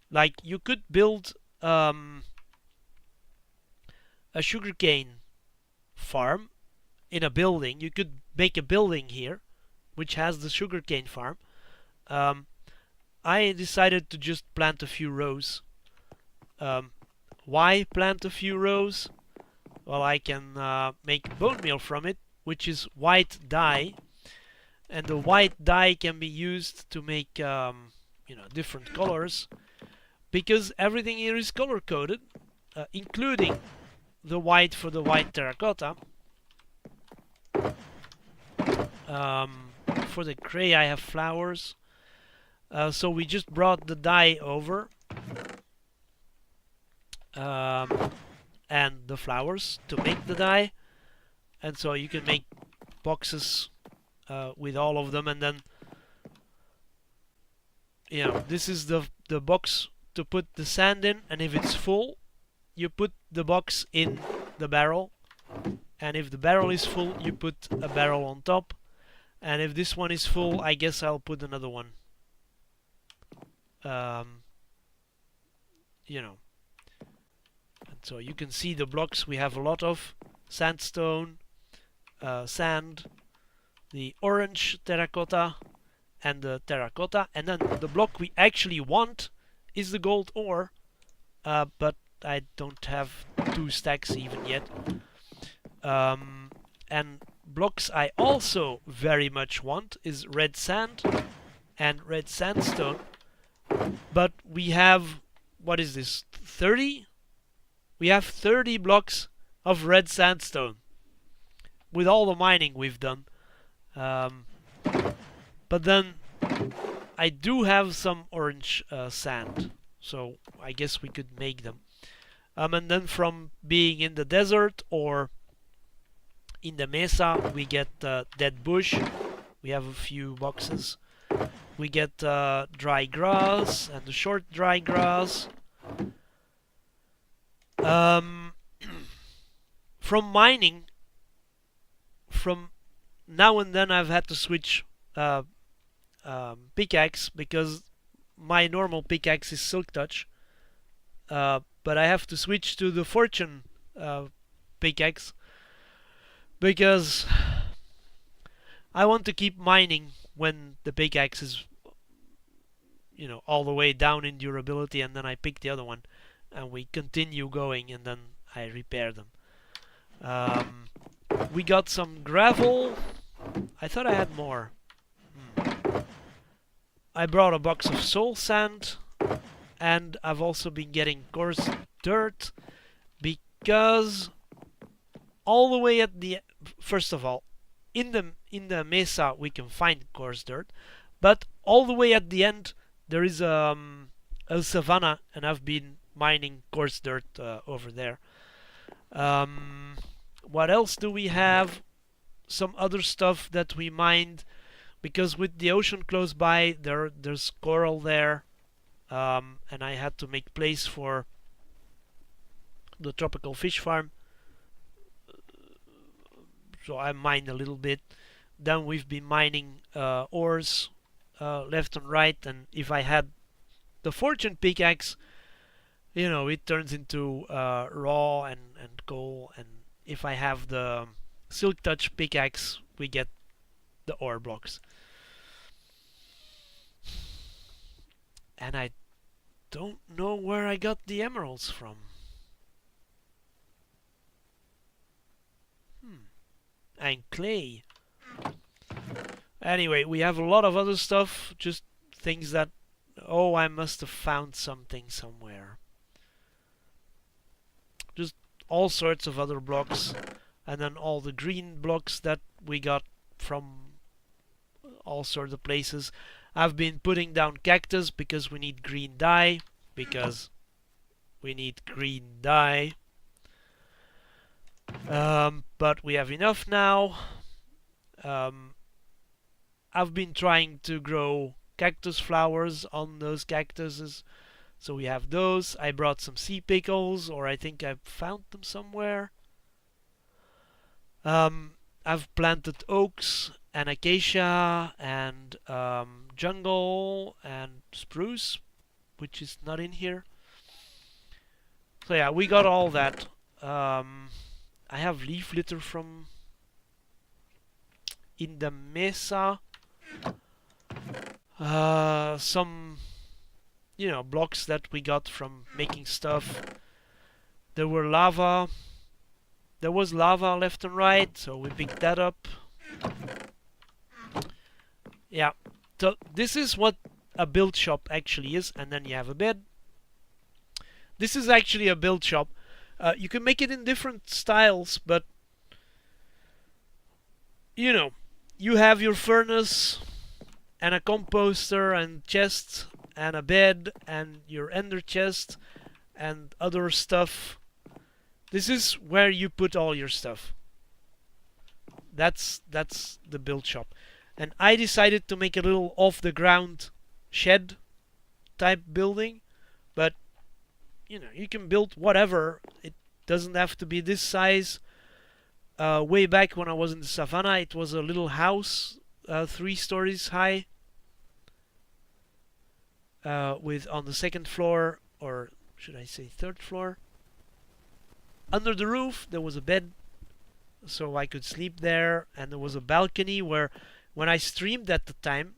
Like you could build a sugarcane farm in a building. You could make a building here which has the sugarcane farm. I decided to just plant a few rows. Why plant a few rows? Well, I can make bone meal from it, which is white dye, and the white dye can be used to make you know, different colors, because everything here is color coded, including the white for the white terracotta. For the gray I have flowers, so we just brought the dye over, and the flowers to make the dye, and so you can make boxes with all of them, and then, you know, this is the box to put the sand in, and if it's full, you put the box in the barrel, and if the barrel is full, you put a barrel on top, and if this one is full, I guess I'll put another one. You know. And so you can see the blocks we have a lot of: sandstone, sand, the orange terracotta, and the terracotta, and then the block we actually want is the gold ore, but I don't have 2 stacks even yet. And blocks I also very much want is red sand and red sandstone, but we have, what is this, 30? We have 30 blocks of red sandstone with all the mining we've done. But then I do have some orange sand, so I guess we could make them. And then from being in the desert or in the mesa, we get dead bush. We have a few boxes. We get dry grass and the short dry grass. From mining, from now and then I've had to switch pickaxe, because my normal pickaxe is Silk Touch, but I have to switch to the Fortune pickaxe because I want to keep mining when the pickaxe is, you know, all the way down in durability, and then I pick the other one and we continue going, and then I repair them. We got some gravel. I thought I had more. I brought a box of soul sand, and I've also been getting coarse dirt, because all the way at the, first of all, in the mesa we can find coarse dirt, but all the way at the end there is a savanna, and I've been mining coarse dirt over there. What else do we have? Some other stuff that we mined, because with the ocean close by, there's coral there, and I had to make place for the tropical fish farm, so I mined a little bit. Then we've been mining ores left and right, and if I had the fortune pickaxe, you know, it turns into raw and coal, and if I have the silk touch pickaxe, we get the ore blocks. And I don't know where I got the emeralds from. And clay. Anyway, we have a lot of other stuff, just things that, oh, I must have found something somewhere. Just all sorts of other blocks, and then all the green blocks that we got from all sorts of places. I've been putting down cactus because we need green dye, but we have enough now. I've been trying to grow cactus flowers on those cactuses, so we have those. I brought some sea pickles, or I think I found them somewhere. I've planted oaks and acacia and jungle and spruce, which is not in here. So yeah, we got all that. I have leaf litter from in the mesa. Some, you know, blocks that we got from making stuff. There were lava. There was lava left and right, so we picked that up. Yeah, so this is what a build shop actually is, and then you have a bed. This is actually a build shop. You can make it in different styles, but you know, you have your furnace and a composter and chest and a bed and your ender chest and other stuff. This is where you put all your stuff. That's the build shop. And I decided to make a little off the ground shed type building but you know, you can build whatever. It doesn't have to be this size. Way back when I was in the savannah, it was a little house, 3 stories high, with on the second floor, or should I say third floor, under the roof there was a bed, so I could sleep there, and there was a balcony where, when I streamed at the time,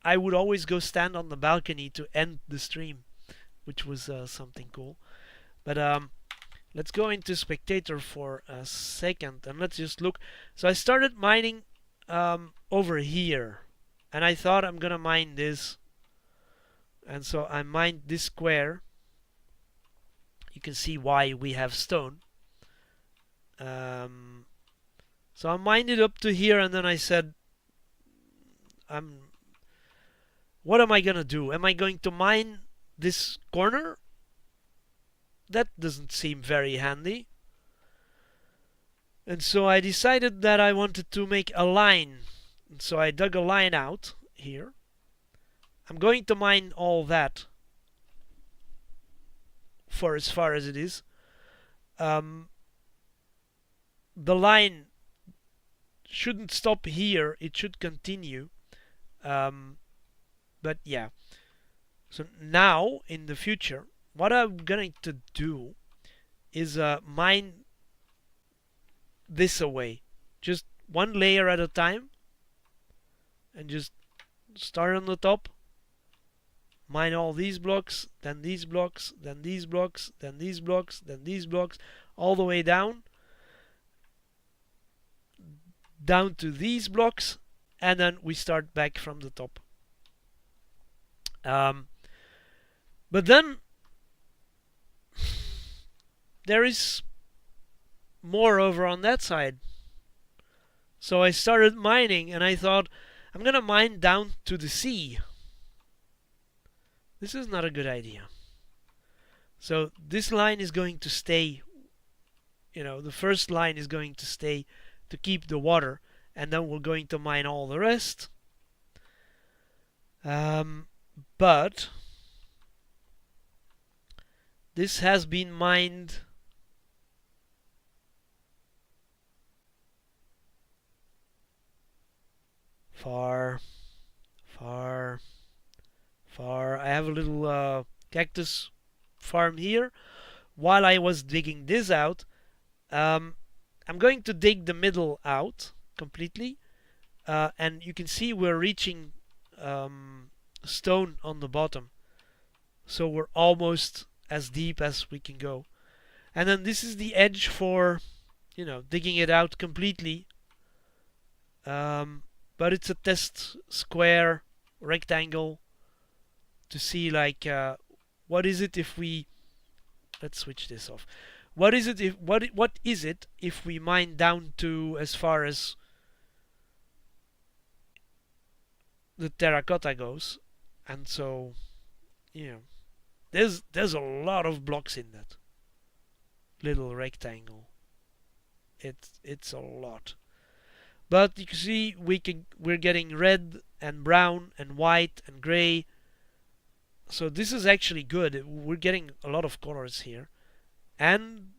I would always go stand on the balcony to end the stream, which was something cool. But let's go into spectator for a second and let's just look. So I started mining over here, and I thought I'm gonna mine this, and so I mined this square. You can see why we have stone. So I mined it up to here, and then I said, what am I gonna do? Am I going to mine this corner? That doesn't seem very handy. And so I decided that I wanted to make a line. And so I dug a line out here. I'm going to mine all that for as far as it is. The line shouldn't stop here. It should continue. But yeah. So now, in the future, what I'm going to do is mine this away. Just one layer at a time. And just start on the top. Mine all these blocks, then these blocks, then these blocks, then these blocks, then these blocks, all the way down. Down to these blocks. And then we start back from the top. But then there is more over on that side. So I started mining, and I thought, I'm gonna mine down to the sea. This is not a good idea. So this line is going to stay, you know, the first line is going to stay to keep the water, and then we're going to mine all the rest. But this has been mined far. I have a little cactus farm here. While I was digging this out, I'm going to dig the middle out completely, and you can see we're reaching stone on the bottom, so we're almost as deep as we can go. And then this is the edge for, you know, digging it out completely. But it's a test square rectangle to see, like, what is it if we, let's switch this off. What is it if we mine down to as far as the terracotta goes? And so, you know, there's a lot of blocks in that little rectangle. It's a lot. But you can see we're getting red and brown and white and gray. So this is actually good. We're getting a lot of colors here. And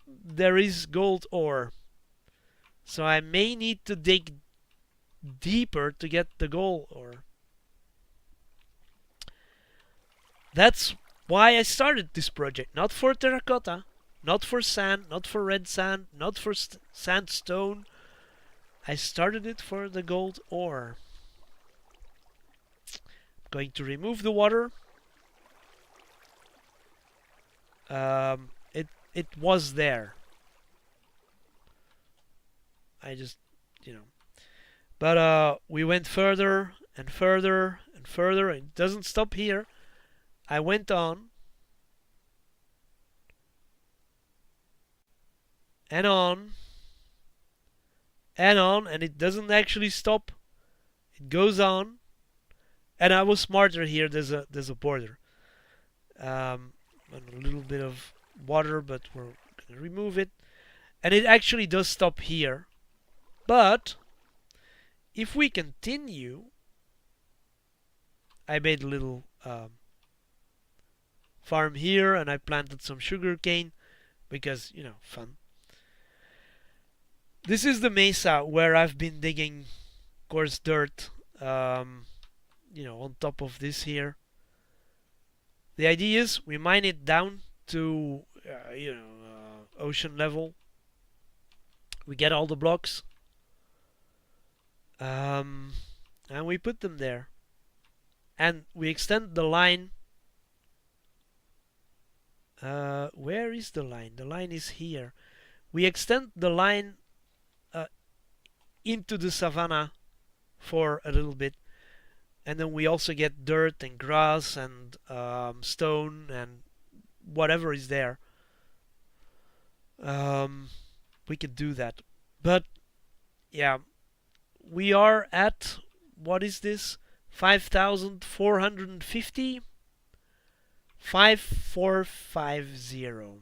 there is gold ore. So I may need to dig deeper to get the gold ore. That's why I started this project. Not for terracotta, not for sand, not for red sand, not for sandstone. I started it for the gold ore. I'm going to remove the water. It was there. I just, you know. But we went further and further and further. It doesn't stop here. I went on. And on. And on. And it doesn't actually stop. It goes on. And I was smarter here. There's a border. And a little bit of water, but we're going to remove it. And it actually does stop here. But if we continue, I made a little farm here, and I planted some sugar cane because, you know, fun. This is the mesa where I've been digging coarse dirt, you know, on top of this here. The idea is we mine it down to, you know, ocean level. We get all the blocks, and we put them there. And we extend the line. Where is the line? The line is here. We extend the line into the savanna for a little bit, and then we also get dirt and grass and stone and whatever is there. We could do that, but yeah, we are at, what is this, 5,450? 5450.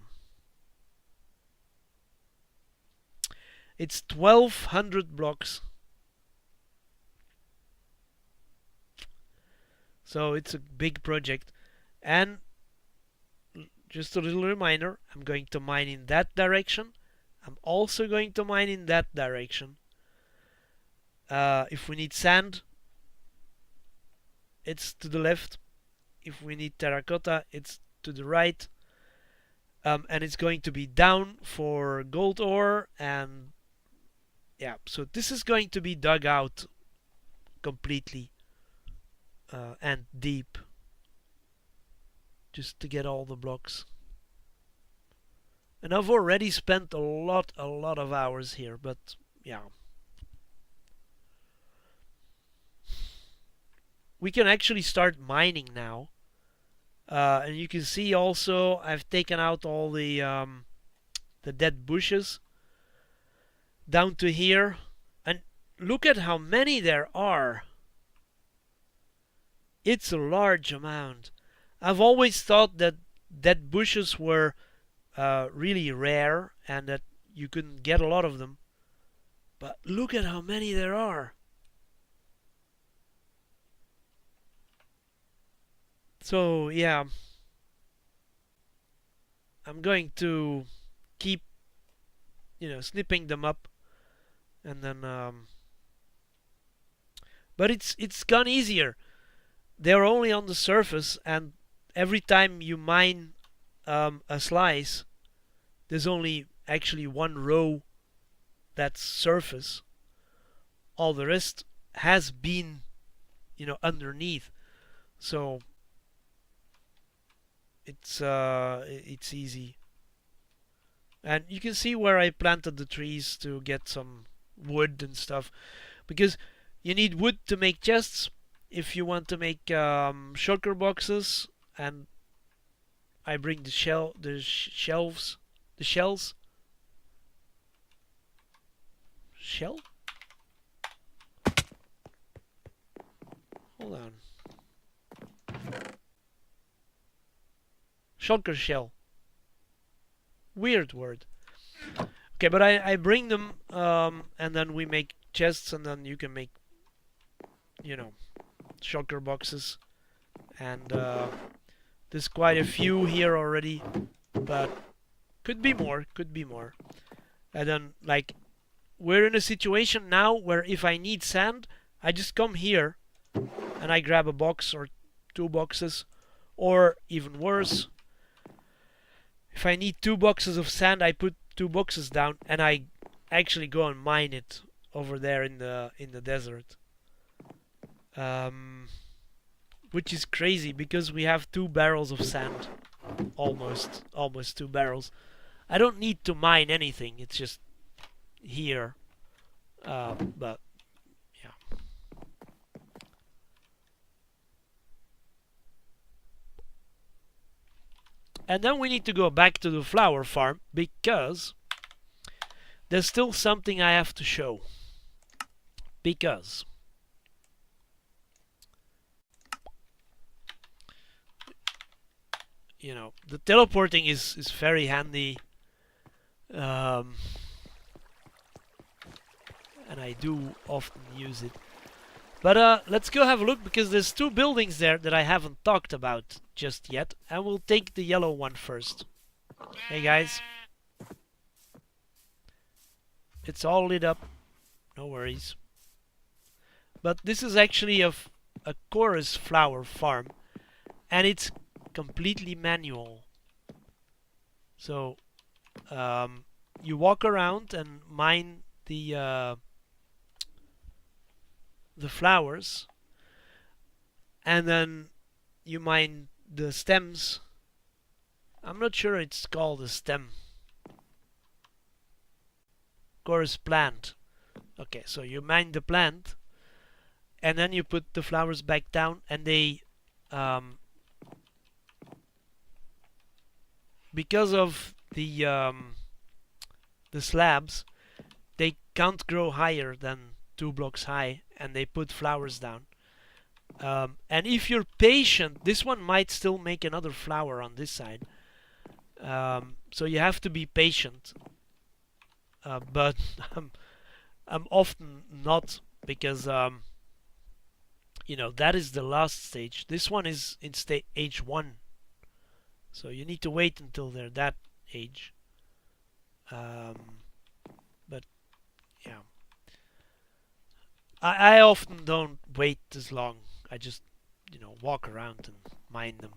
It's 1200 blocks. So it's a big project. And just a little reminder, I'm going to mine in that direction. I'm also going to mine in that direction. If we need sand, it's to the left. If we need terracotta, it's to the right. And it's going to be down for gold ore, and yeah, so this is going to be dug out completely and deep, just to get all the blocks. And I've already spent a lot of hours here, but yeah. We can actually start mining now. And you can see also I've taken out all the dead bushes down to here, and look at how many there are. It's a large amount. I've always thought that dead bushes were really rare and that you couldn't get a lot of them, but look at how many there are. So yeah, I'm going to keep, you know, snipping them up, and then but it's gone easier. They're only on the surface, and every time you mine a slice, there's only actually one row that's surface. All the rest has been, you know, underneath. So it's easy. And you can see where I planted the trees to get some wood and stuff, because you need wood to make chests if you want to make shulker boxes. And I bring the shells. Shell? Hold on. Shulker shell. Weird word. Okay, but I bring them, and then we make chests, and then you can make, you know, shulker boxes. And there's quite a few here already, but could be more, could be more. And then, like, we're in a situation now where if I need sand, I just come here and I grab a box or 2 boxes, or even worse, if I need 2 boxes of sand, I put 2 boxes down and I actually go and mine it over there in the desert. Which is crazy because we have 2 barrels of sand, almost 2 barrels. I don't need to mine anything; it's just here. But yeah. And then we need to go back to the flower farm because there's still something I have to show. Because you know, the teleporting is very handy, and I do often use it. But let's go have a look, because there's two buildings there that I haven't talked about just yet, and we'll take the yellow one first. Hey guys. It's all lit up, no worries. But this is actually a chorus flower farm, and it's completely manual. So you walk around and mine the flowers, and then you mine the stems. I'm not sure it's called a stem. Chorus plant. Okay, so you mine the plant, and then you put the flowers back down, and they because of the slabs, they can't grow higher than 2 blocks high, and they put flowers down. And if you're patient, this one might still make another flower on this side. So you have to be patient. But I'm often not, because you know, that is the last stage. This one is in age 1. So you need to wait until they're that age. But yeah, I often don't wait as long. I just, you know, walk around and mine them.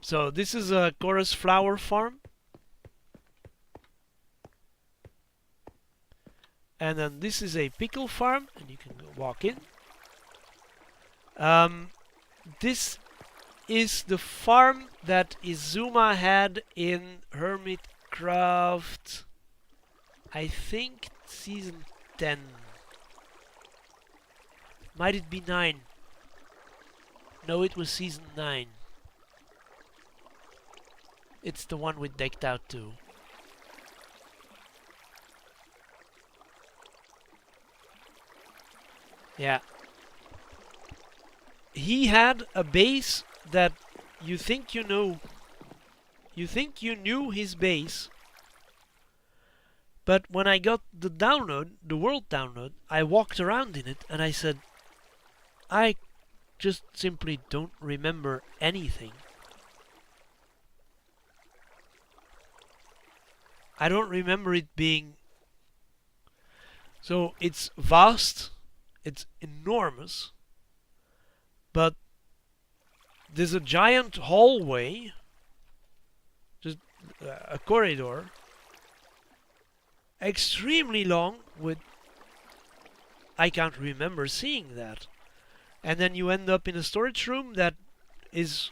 So this is a chorus flower farm. And then this is a pickle farm, and you can go walk in. This is the farm that Izuma had in Hermitcraft, I think season 10. Might it be 9? No, it was season 9. It's the one with Decked Out too. Yeah. He had a base that you think you know. You think you knew his base. But when I got the download, the world download, I walked around in it and I said, I just simply don't remember anything. I don't remember it being... So it's vast, it's enormous, but there's a giant hallway, just a corridor, extremely long, with... I can't remember seeing that. And then you end up in a storage room that is...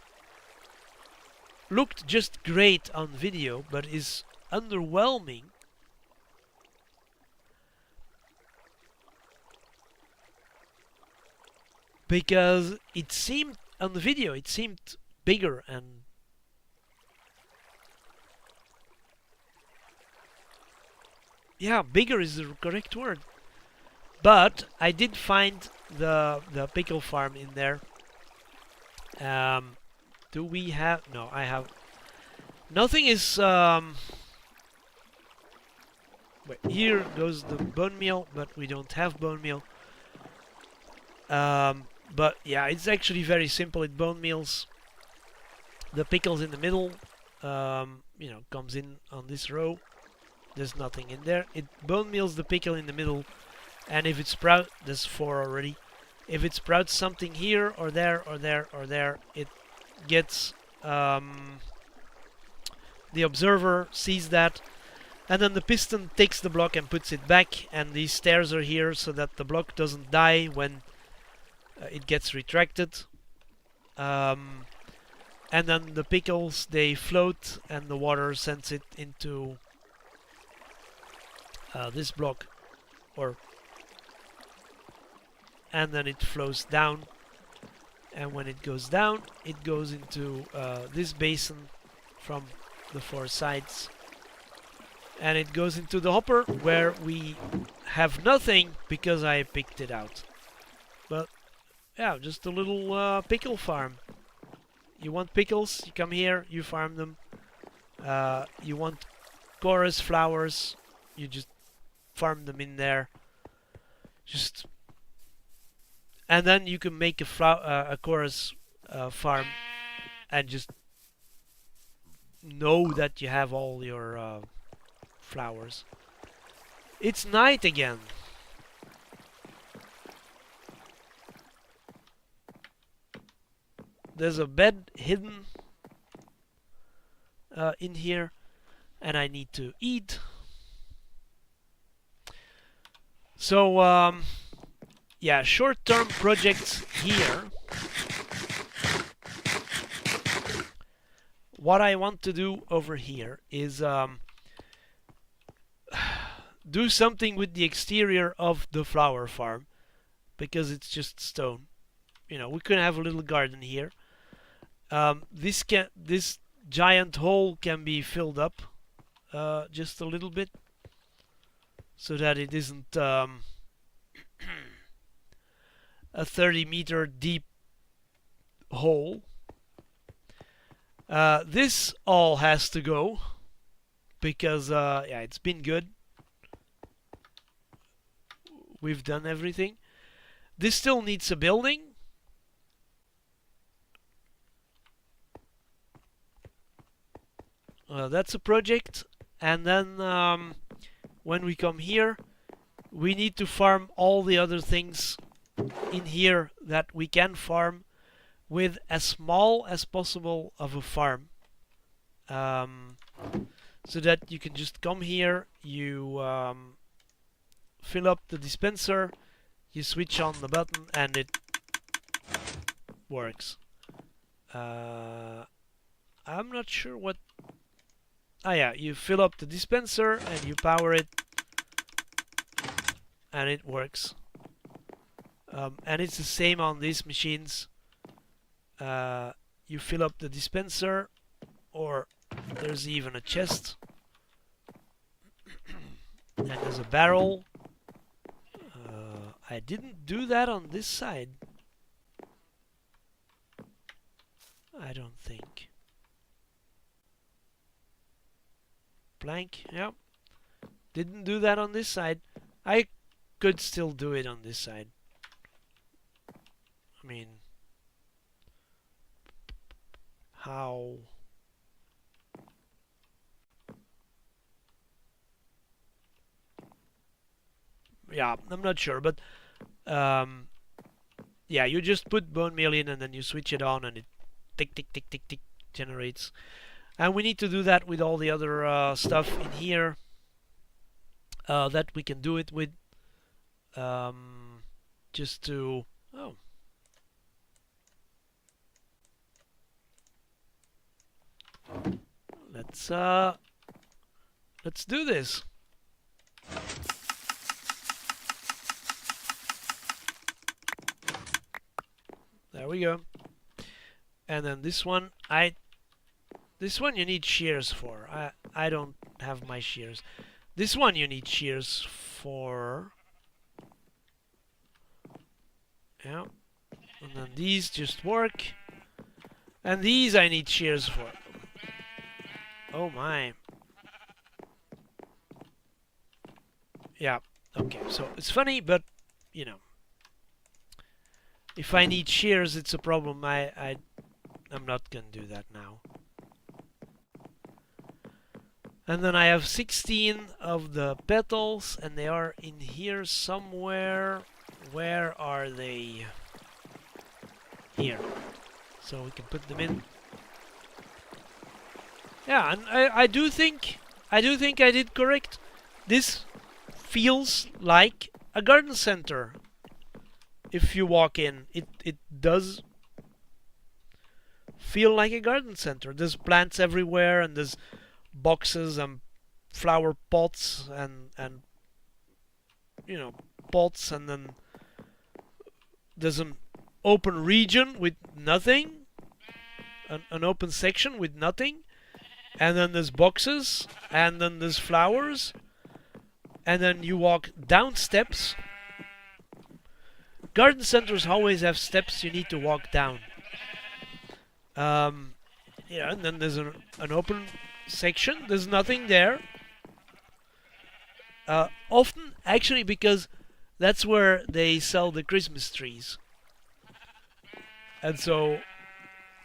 looked just great on video, but is underwhelming. Because it seemed, on the video, it seemed bigger and... yeah, bigger is the correct word. But I did find the pickle farm in there. Do we have... no, I have... nothing is... wait, here goes the bone meal, but we don't have bone meal. But yeah, it's actually very simple. It bone meals the pickles in the middle. You know, comes in on this row. There's nothing in there. It bone meals the pickle in the middle, and if it sprouts, there's 4 already. If it sprouts something here or there or there or there, it gets the observer sees that, and then the piston takes the block and puts it back. And these stairs are here so that the block doesn't die when it gets retracted. And then the pickles, they float, and the water sends it into this block, and then it flows down, and when it goes down, it goes into this basin from the 4 sides, and it goes into the hopper, where we have nothing because I picked it out. But yeah, just a little pickle farm. You want pickles, you come here, you farm them. You want chorus flowers, you just farm them in there. Just and then you can make a chorus farm and just know that you have all your flowers. It's night again. There's a bed hidden in here, and I need to eat. So, yeah, short-term projects here. What I want to do over here is do something with the exterior of the flower farm, because it's just stone. You know, we could have a little garden here. This giant hole can be filled up just a little bit, so that it isn't a 30-meter deep hole. This all has to go because yeah, it's been good. We've done everything. This still needs a building. That's a project. And then when we come here, we need to farm all the other things in here that we can farm with as small as possible of a farm. So that you can just come here, you fill up the dispenser, you switch on the button, and it works. I'm not sure what... Ah yeah, you fill up the dispenser and you power it, and it works. And it's the same on these machines. You fill up the dispenser, or there's even a chest, and there's a barrel. I didn't do that on this side. I don't think. Plank, yep. Didn't do that on this side. I could still do it on this side. I mean, how? Yeah, I'm not sure, but yeah, you just put bone meal in and then you switch it on and it tick tick tick tick tick generates. And we need to do that with all the other stuff in here that we can do it with, just to... Oh. Let's do this. There we go. And then this one, this one you need shears for. I don't have my shears. This one you need shears for. Yeah. And then these just work. And these I need shears for. Oh my. Yeah. Okay. So it's funny, but you know, if I need shears, it's a problem. I'm not gonna do that now. And then I have 16 of the petals, and they are in here somewhere. Where are they? Here. So we can put them in. Yeah, and I do think I did correct. This feels like a garden center. If you walk in, it does feel like a garden center. There's plants everywhere, and there's boxes and flower pots and you know, pots, and then there's an open region with nothing, an open section with nothing, and then there's boxes, and then there's flowers, and then you walk down steps. Garden centers always have steps you need to walk down. Yeah, and then there's an open section. There's nothing there. Often, actually, because that's where they sell the Christmas trees. And so,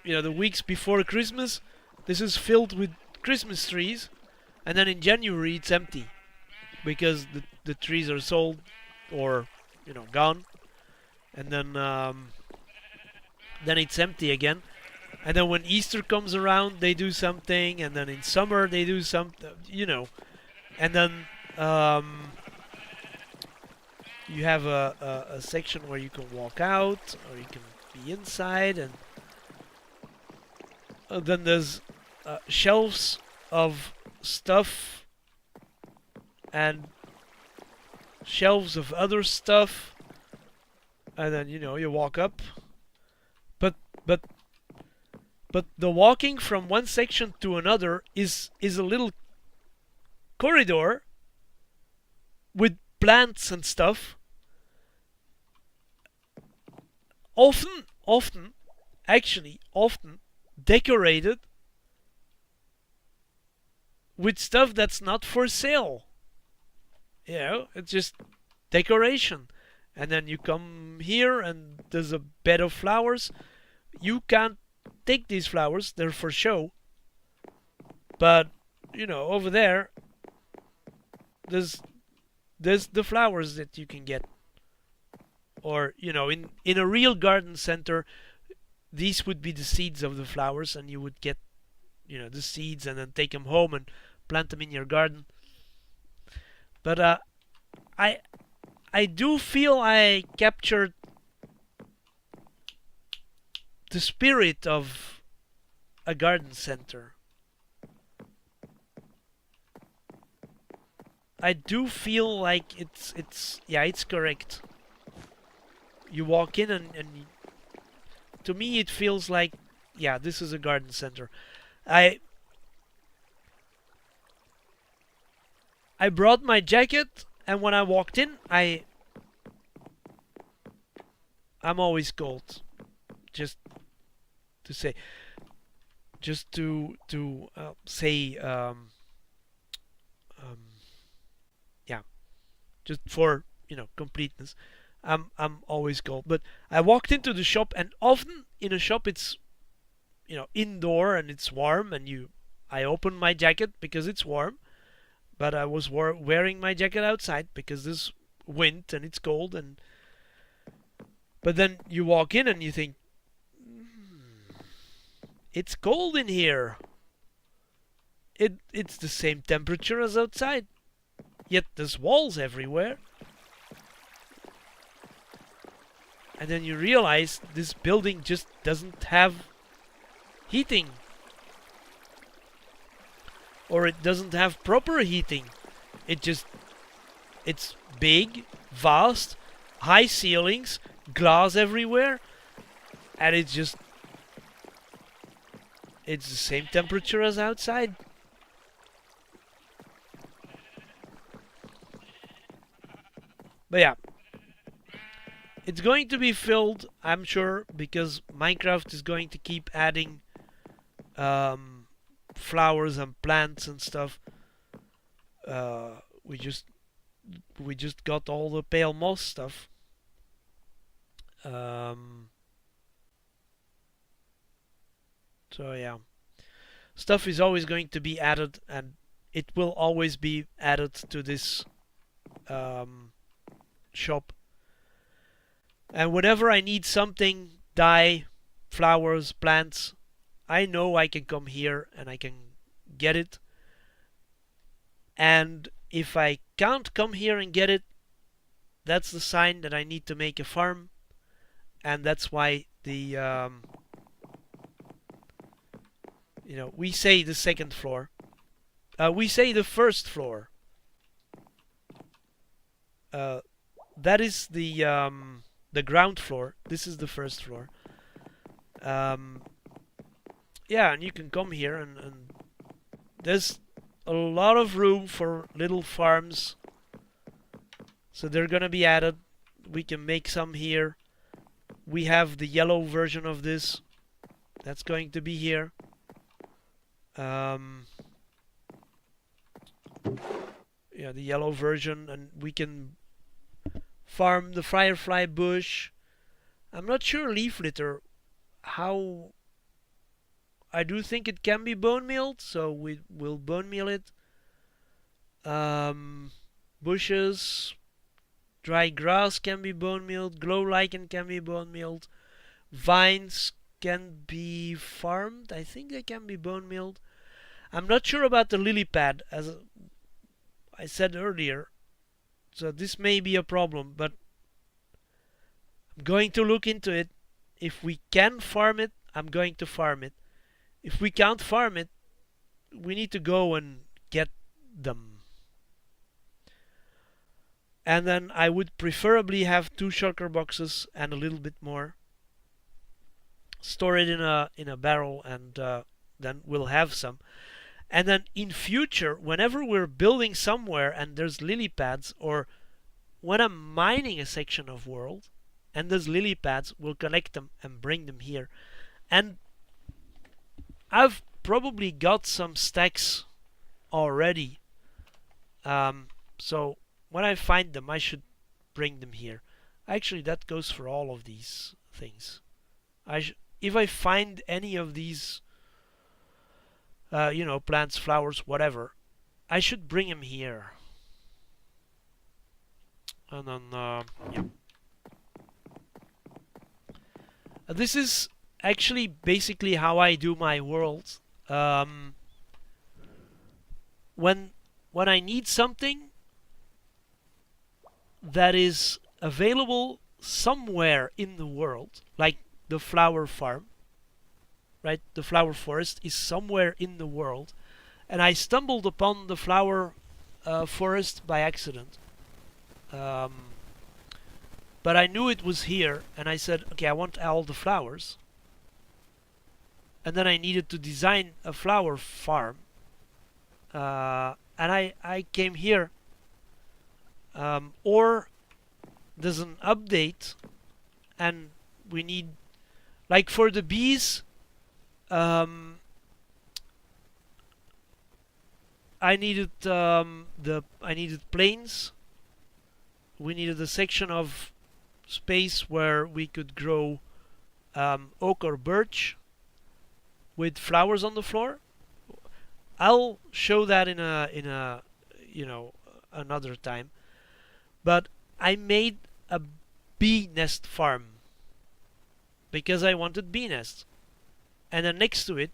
the weeks before Christmas, this is filled with Christmas trees, and then in January it's empty because the trees are sold or gone, and then it's empty again. And then when Easter comes around, they do something, and then in summer they do something, and then you have a section where you can walk out or you can be inside, and then there's shelves of stuff and shelves of other stuff, and then you walk up, but but the walking from one section to another is a little corridor with plants and stuff, often decorated with stuff that's not for sale. It's just decoration. And then you come here and there's a bed of flowers. You can't take these flowers, they're for show. But, over there, there's the flowers that you can get. Or, in a real garden center, these would be the seeds of the flowers, and you would get, the seeds and then take them home and plant them in your garden. But I do feel I captured the spirit of a garden center. I do feel like it's correct. You walk in and to me it feels like, this is a garden center. I brought my jacket, and when I walked in, I'm always cold. Just to say, just for completeness. I'm always cold. But I walked into the shop, and often in a shop it's indoor and it's warm, and I open my jacket because it's warm, but I was wearing my jacket outside because there's wind and it's cold. But then you walk in and you think, it's cold in here. It's the same temperature as outside, yet there's walls everywhere. And then you realize this building just doesn't have heating. Or it doesn't have proper heating. It's big, vast, high ceilings, glass everywhere, and it's the same temperature as outside. But yeah, it's going to be filled, I'm sure, because Minecraft is going to keep adding flowers and plants and stuff. We just got all the pale moss stuff. So yeah, stuff is always going to be added, and it will always be added to this shop. And whenever I need something, dye, flowers, plants, I know I can come here and I can get it. And if I can't come here and get it, that's the sign that I need to make a farm. And that's why we say the second floor. We say the first floor. That is the ground floor. This is the first floor. Yeah, and you can come here and there's a lot of room for little farms. So they're gonna be added. We can make some here. We have the yellow version of this. That's going to be here. Yeah, the yellow version, and we can farm the firefly bush. I'm not sure leaf litter. how I do think it can be bone mealed, so we will bone meal it. Bushes, dry grass can be bone mealed. Glow lichen can be bone mealed. Vines can be farmed. I think they can be bone mealed. I'm not sure about the lily pad, as I said earlier. So this may be a problem, but I'm going to look into it. If we can farm it, I'm going to farm it. If we can't farm it, we need to go and get them. And then I would preferably have 2 shulker boxes and a little bit more. Store it in a barrel, and then we'll have some. And then in future, whenever we're building somewhere and there's lily pads, or when I'm mining a section of world and there's lily pads, we'll collect them and bring them here. And I've probably got some stacks already. So when I find them, I should bring them here. Actually, that goes for all of these things. If I find any of these, plants, flowers, whatever, I should bring them here. And then, yeah. This is actually basically how I do my world. When I need something that is available somewhere in the world, like the flower farm, right? The flower forest is somewhere in the world, and I stumbled upon the flower forest by accident. But I knew it was here, and I said, okay, I want all the flowers. And then I needed to design a flower farm. And I came here. Or there's an update, and we need, like for the bees, I needed planes. We needed a section of space where we could grow oak or birch with flowers on the floor. I'll show that in a another time. But I made a bee nest farm because I wanted bee nests. And then next to it,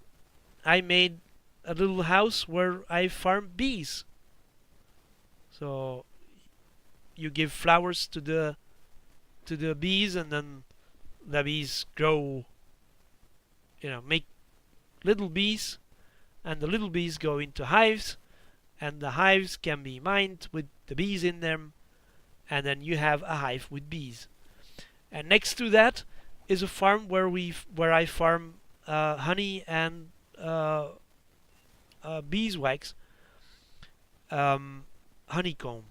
I made a little house where I farm bees. So you give flowers to the bees, and then the bees grow, make little bees, and the little bees go into hives, and the hives can be mined with the bees in them, and then you have a hive with bees. And next to that is a farm where I farm honey and beeswax, honeycomb.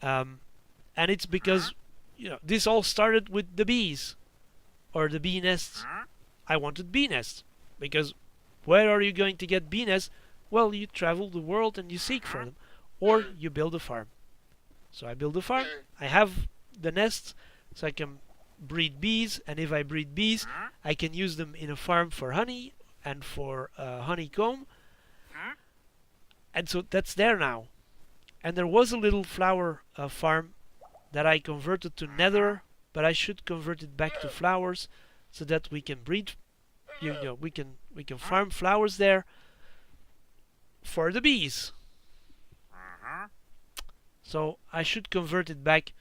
And it's because this all started with the bees, or the bee nests. I wanted bee nests because where are you going to get bee nests? Well, you travel the world and you seek for them, or you build a farm. So I build a farm. I have the nests, so I can breed bees, and if I breed bees, I can use them in a farm for honey and for honeycomb. And so that's there now. And there was a little flower farm that I converted to nether, but I should convert it back to flowers so that we can breed. We can farm flowers there for the bees. So I should convert it back.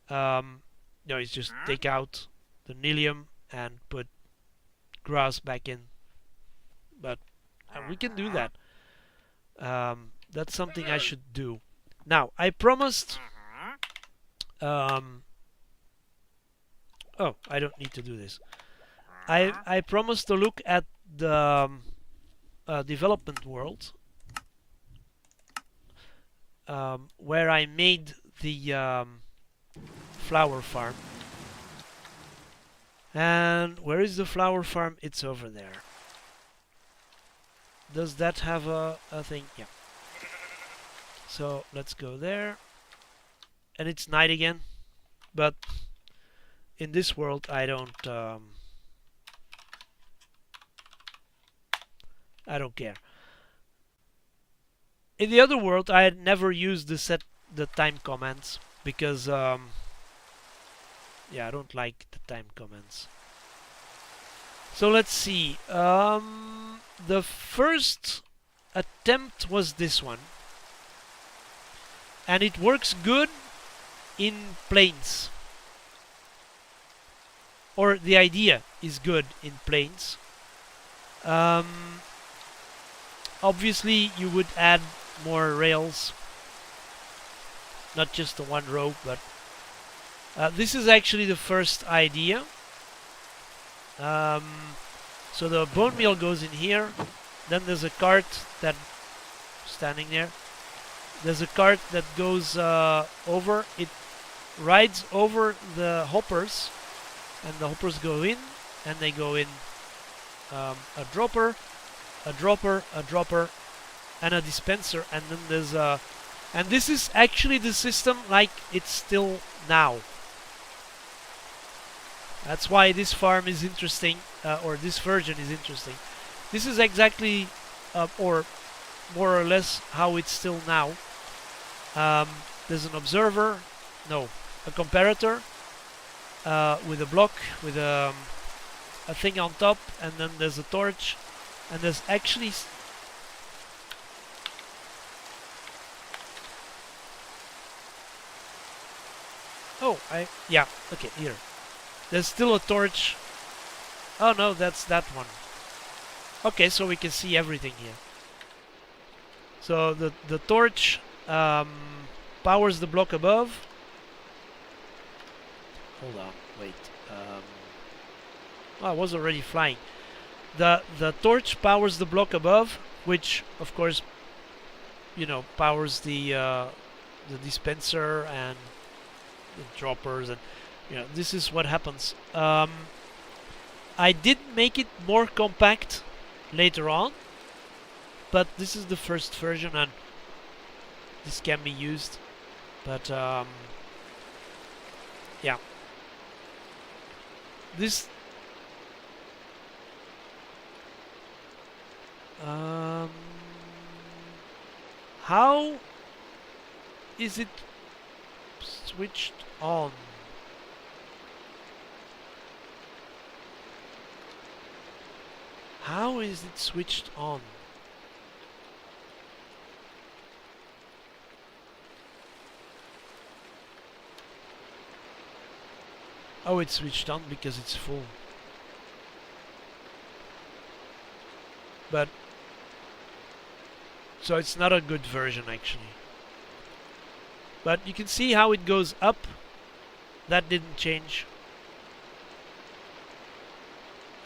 It's just take out the Nilium and put grass back in. But we can do that. That's something I should do. Now, I promised... I don't need to do this. I promised to look at the development world, where I made the flower farm. And where is the flower farm? It's over there. Does that have a thing? Yeah. So let's go there. And it's night again, but in this world I don't care. In the other world I had never used the set the time commands because yeah, I don't like the time commands. So let's see. The first attempt was this one, and it works good in planes, or the idea is good in planes. Obviously you would add more rails, not just the one row, but this is actually the first idea. So the bone meal goes in here, then there's a cart that standing there. There's a cart that goes over, it rides over the hoppers, and the hoppers go in, and they go in a dropper, a dropper, a dropper, and a dispenser, and then there's a... And this is actually the system like it's still now. That's why this farm is interesting, or this version is interesting. This is exactly, or more or less, how it's still now. There's an observer, no, a comparator with a block, with a thing on top, and then there's a torch, and there's actually... Oh, yeah, okay, here. There's still a torch. Oh no, that's that one. Okay, so we can see everything here. So the torch powers the block above. Hold on, wait. Oh, I was already flying. The torch powers the block above, which of course, you know, powers the dispenser and the droppers, and you know, this is what happens. I did make it more compact later on, but this is the first version and this can be used. But yeah, this how is it switched on? How is it switched on? Oh, it's switched on because it's full. But so it's not a good version actually. But you can see how it goes up. That didn't change.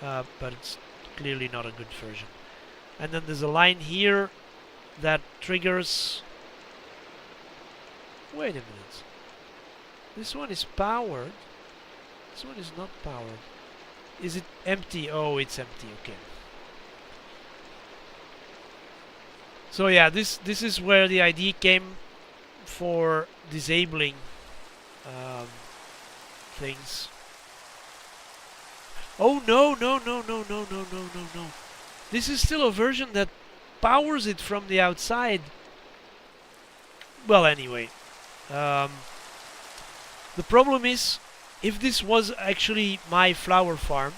But it's clearly not a good version. And then there's a line here that triggers... Wait a minute. This one is powered. This one is not powered. Is it empty? Oh, it's empty. Okay. So yeah, this is where the idea came for disabling things. Oh no, no, no, no, no, no, no, no, no. This is still a version that powers it from the outside. Well, anyway. The problem is, if this was actually my flower farm,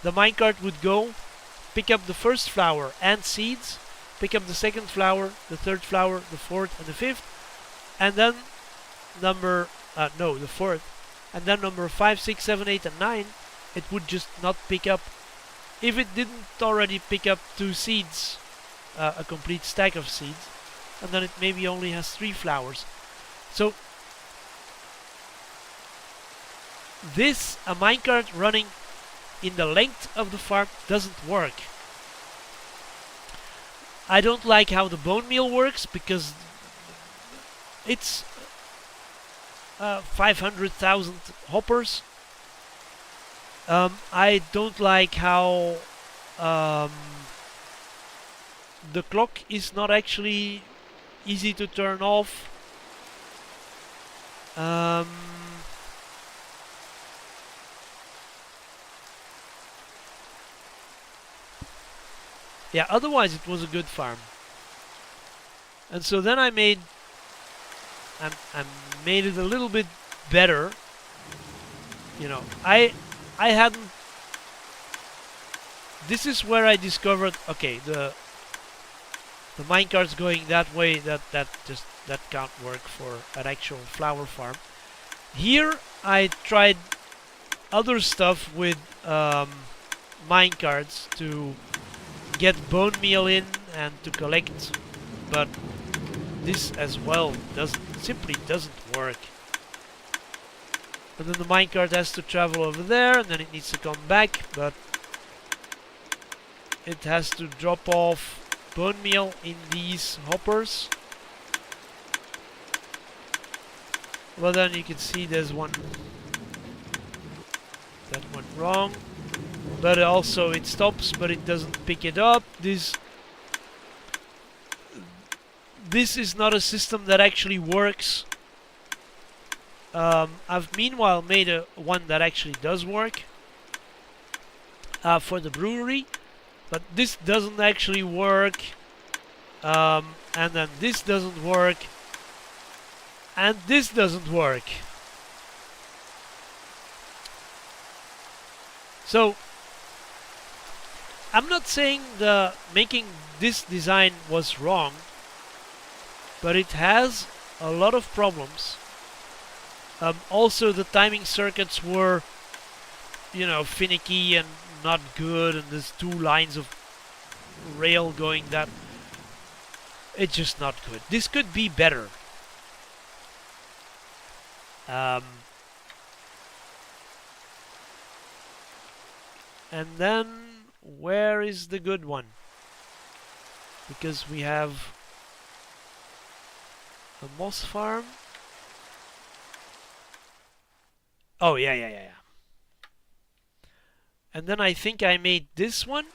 the minecart would go, pick up the first flower and seeds, pick up the second flower, the third flower, the fourth and the fifth, and then the fourth, and then number 5, 6, 7, 8 and 9, it would just not pick up. If it didn't already pick up 2 seeds, a complete stack of seeds, and then it maybe only has 3 flowers. So this, a minecart running in the length of the farm, doesn't work. I don't like how the bone meal works because it's 500,000 hoppers. I don't like how the clock is not actually easy to turn off. Yeah, otherwise it was a good farm. And so then I made it a little bit better. You know, I hadn't. This is where I discovered, okay, the minecart's going that way. That can't work for an actual flower farm. Here I tried other stuff with minecarts to get bone meal in and to collect, but this as well simply doesn't work. And then the minecart has to travel over there, and then it needs to come back, but it has to drop off bone meal in these hoppers. Well, then you can see there's one that went wrong, but also it stops, but it doesn't pick it up. This is not a system that actually works. I've meanwhile made one that actually does work for the brewery, but this doesn't actually work, and then this doesn't work, and this doesn't work. So I'm not saying making this design was wrong, but it has a lot of problems. Also, the timing circuits were, you know, finicky and not good, and there's 2 lines of rail going that. It's just not good. This could be better. And then, where is the good one? Because we have a moss farm. Oh, yeah. And then I think I made this one.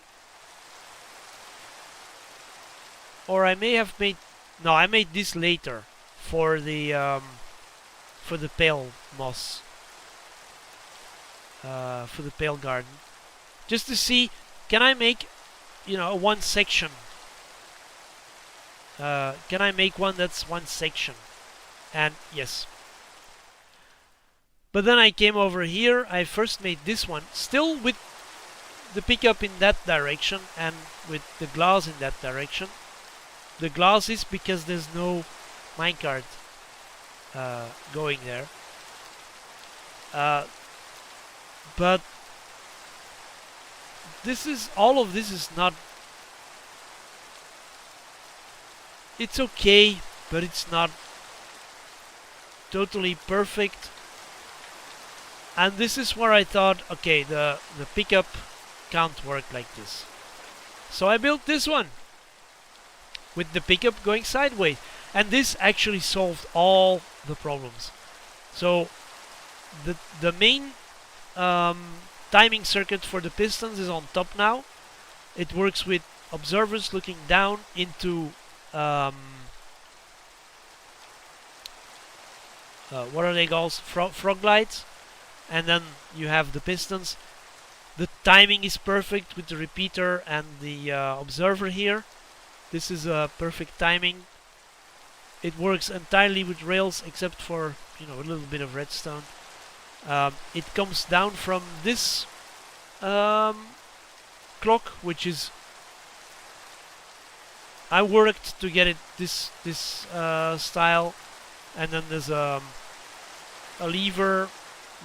Or I may have made... No, I made this later for the pale moss. For the pale garden. Just to see, can I make, you know, one section? Can I make one that's one section? And yes. But then I came over here, I first made this one, still with the pickup in that direction and with the glass in that direction. The glass is because there's no minecart going there. But all of this is not... It's okay, but it's not totally perfect. And this is where I thought, okay, the pickup can't work like this. So I built this one with the pickup going sideways. And this actually solved all the problems. So the main timing circuit for the pistons is on top now. It works with observers looking down into what are they called? Frog lights. And then you have the pistons. The timing is perfect with the repeater and the observer here. This is a perfect timing. It works entirely with rails except for, you know, a little bit of redstone. It comes down from this clock, which is... I worked to get it this style, and then there's a lever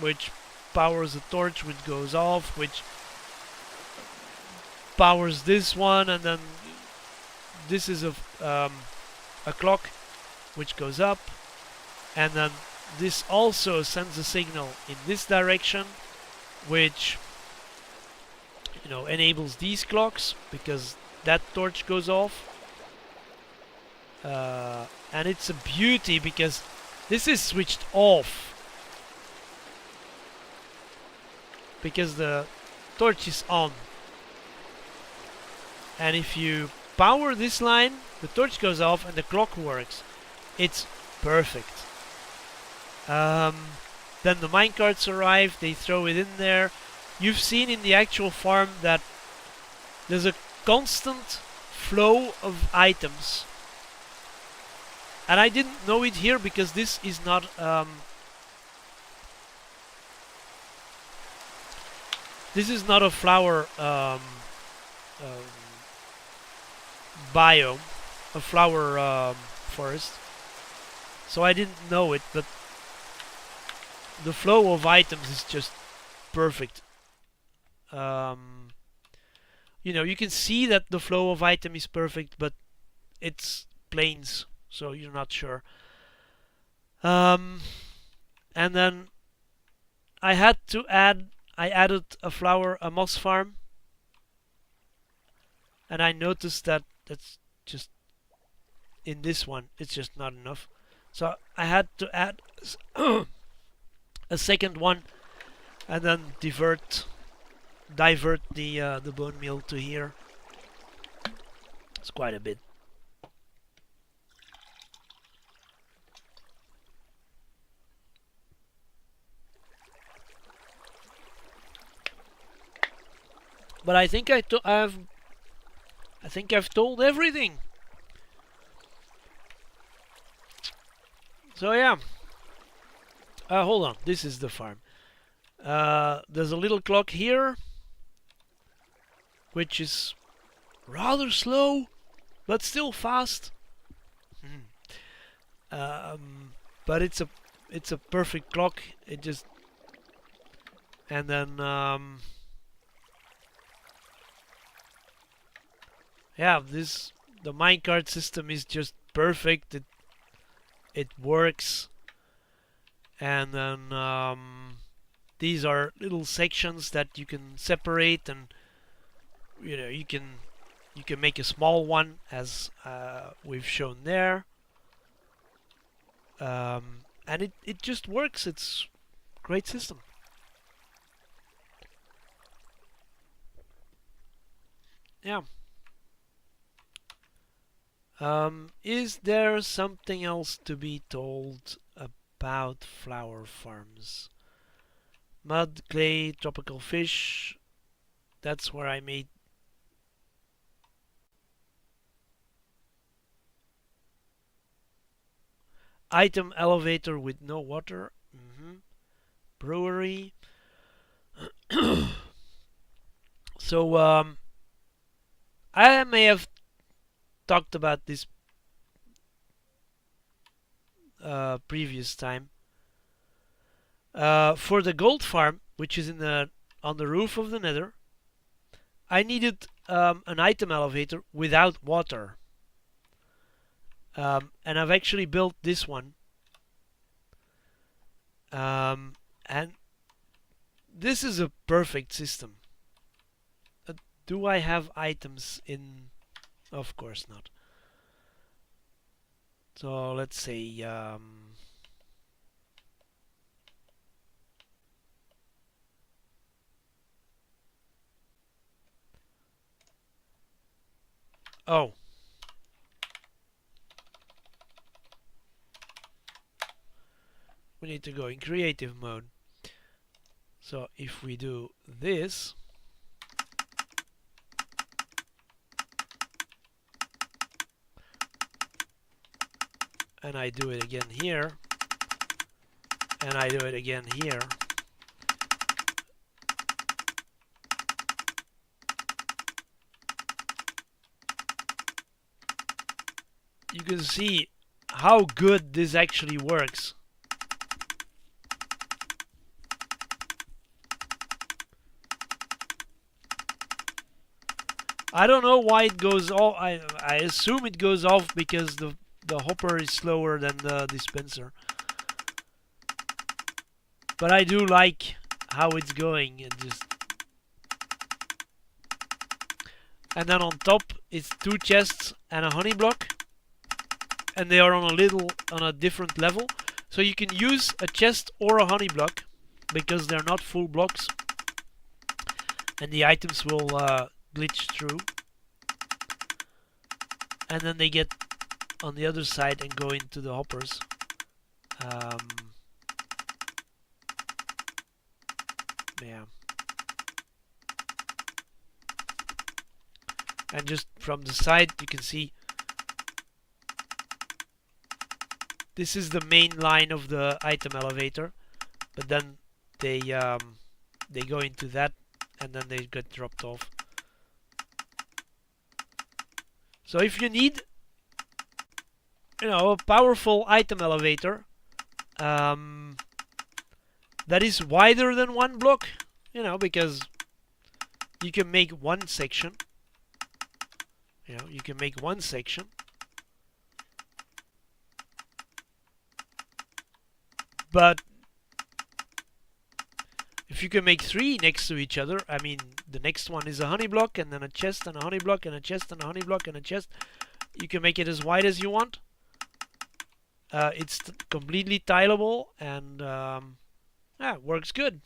which powers a torch which goes off, which powers this one, and then this is a clock which goes up, and then this also sends a signal in this direction, which, you know, enables these clocks because that torch goes off. And it's a beauty because this is switched off because the torch is on, and if you power this line, the torch goes off and the clock works. It's perfect. Then the minecarts arrive, they throw it in there. You've seen in the actual farm that there's a constant flow of items. And I didn't know it here because this is not a flower biome, a flower forest. So I didn't know it, but the flow of items is just perfect. You know, you can see that the flow of item is perfect, but it's plains, so you're not sure. And then I added a moss farm, and I noticed that that's just in this one it's just not enough. So I had to add a second one, and then divert the bone meal to here. It's quite a bit. But I think I've told everything. So yeah. Hold on. This is the farm. There's a little clock here, which is rather slow, but still fast. But it's a perfect clock. It just, and then yeah, the minecart system is just perfect. It works, and then these are little sections that you can separate, and you know, you can make a small one, as we've shown there, and it just works. It's a great system. Yeah. Is there something else to be told about flower farms? Mud, clay, tropical fish. That's where I made. Item elevator with no water. Brewery. So I may have talked about this previous time. For the gold farm, which is on the roof of the Nether, I needed an item elevator without water, and I've actually built this one. And this is a perfect system. Do I have items in? Of course not. So let's say oh, we need to go in creative mode. So if we do this, and I do it again here, and I do it again here, you can see how good this actually works. I don't know why it goes off. I assume it goes off because the hopper is slower than the dispenser. But I do like how it's going. And then on top it's 2 chests and a honey block, and they are on a different level. So you can use a chest or a honey block because they're not full blocks, and the items will glitch through, and then they get on the other side and go into the hoppers. Yeah. And just from the side you can see this is the main line of the item elevator, but then they go into that and then they get dropped off. So if you need, you know, a powerful item elevator that is wider than one block, you know, because you can make one section. You know, you can make one section. But if you can make three next to each other, I mean, the next one is a honey block, and then a chest, and a honey block, and a chest, and a honey block, and a chest. You can make it as wide as you want. It's completely tileable, and yeah, it works good.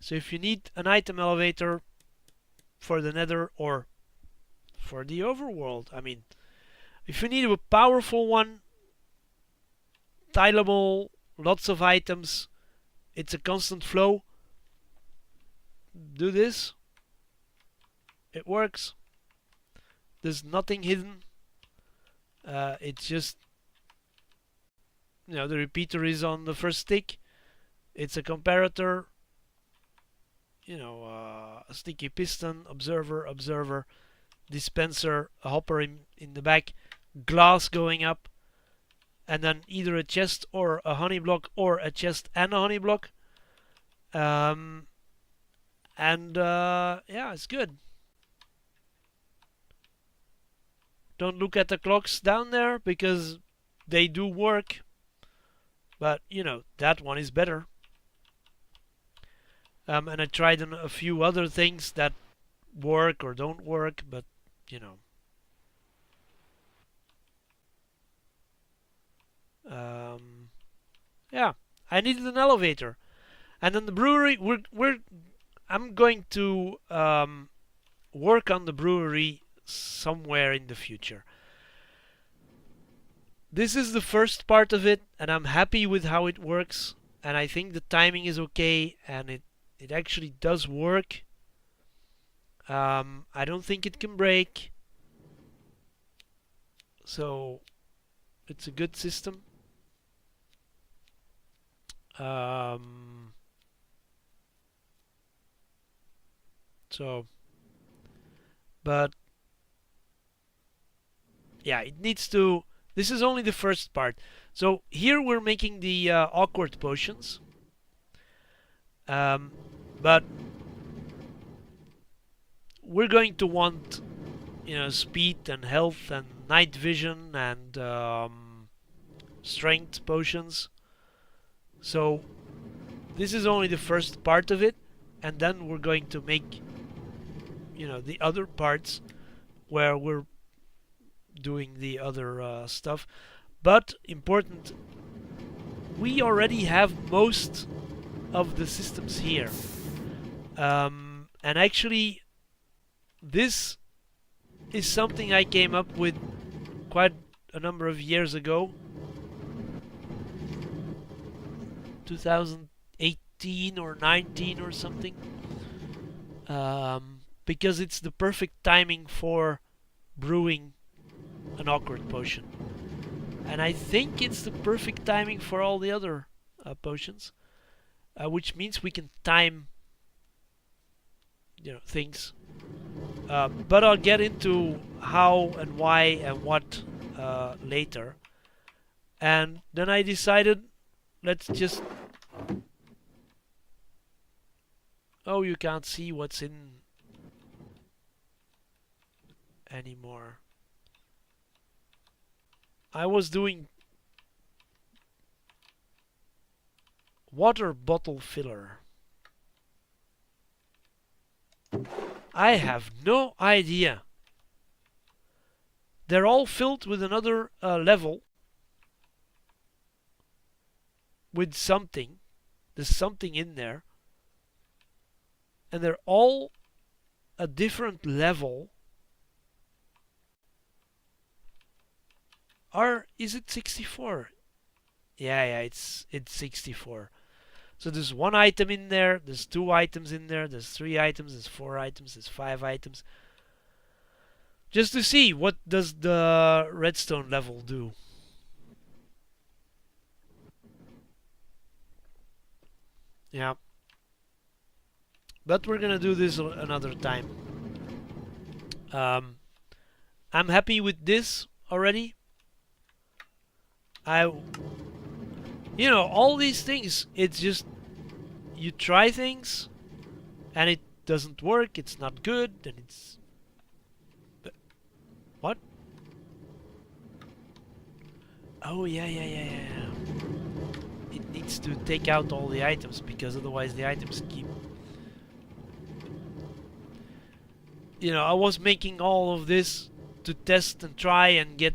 So if you need an item elevator for the nether or for the overworld, I mean, if you need a powerful one, tileable, lots of items, it's a constant flow, do this. It works. There's nothing hidden. It's just, you know, the repeater is on the first stick. It's a comparator. You know, a sticky piston, observer, dispenser, a hopper in the back, glass going up, and then either a chest or a honey block, or a chest and a honey block. Yeah, it's good. Don't look at the clocks down there because they do work, but you know, that one is better. And I tried a few other things that work or don't work, but you know. Yeah, I needed an elevator, and then the brewery. I'm going to work on the brewery somewhere in the future. This is the first part of it, and I'm happy with how it works, and I think the timing is okay, and it actually does work. I don't think it can break, so it's a good system. But yeah, it needs to. This is only the first part. So here we're making the awkward potions, but we're going to want, you know, speed and health and night vision and strength potions. So this is only the first part of it, and then we're going to make, you know, the other parts where we're doing the other stuff. But important, we already have most of the systems here, and actually this is something I came up with quite a number of years ago, 2018 or 19 or something, because it's the perfect timing for brewing an awkward potion, and I think it's the perfect timing for all the other potions, which means we can time, you know, things. But I'll get into how and why and what later. And then I decided, let's just. Oh, you can't see what's in anymore. I was doing water bottle filler. I have no idea. They're all filled with another level, with something. There's something in there, and they're all a different level. Or is it 64? Yeah, it's 64. So there's one item in there, there's two items in there, there's three items, there's four items, there's five items. just to see what does the redstone level do. Yeah. But we're gonna do this another time. I'm happy with this already. You know, all these things, it's just, you try things, and it doesn't work, it's not good, and it's... What? Oh, yeah. It needs to take out all the items, because otherwise the items keep... You know, I was making all of this to test and try and get...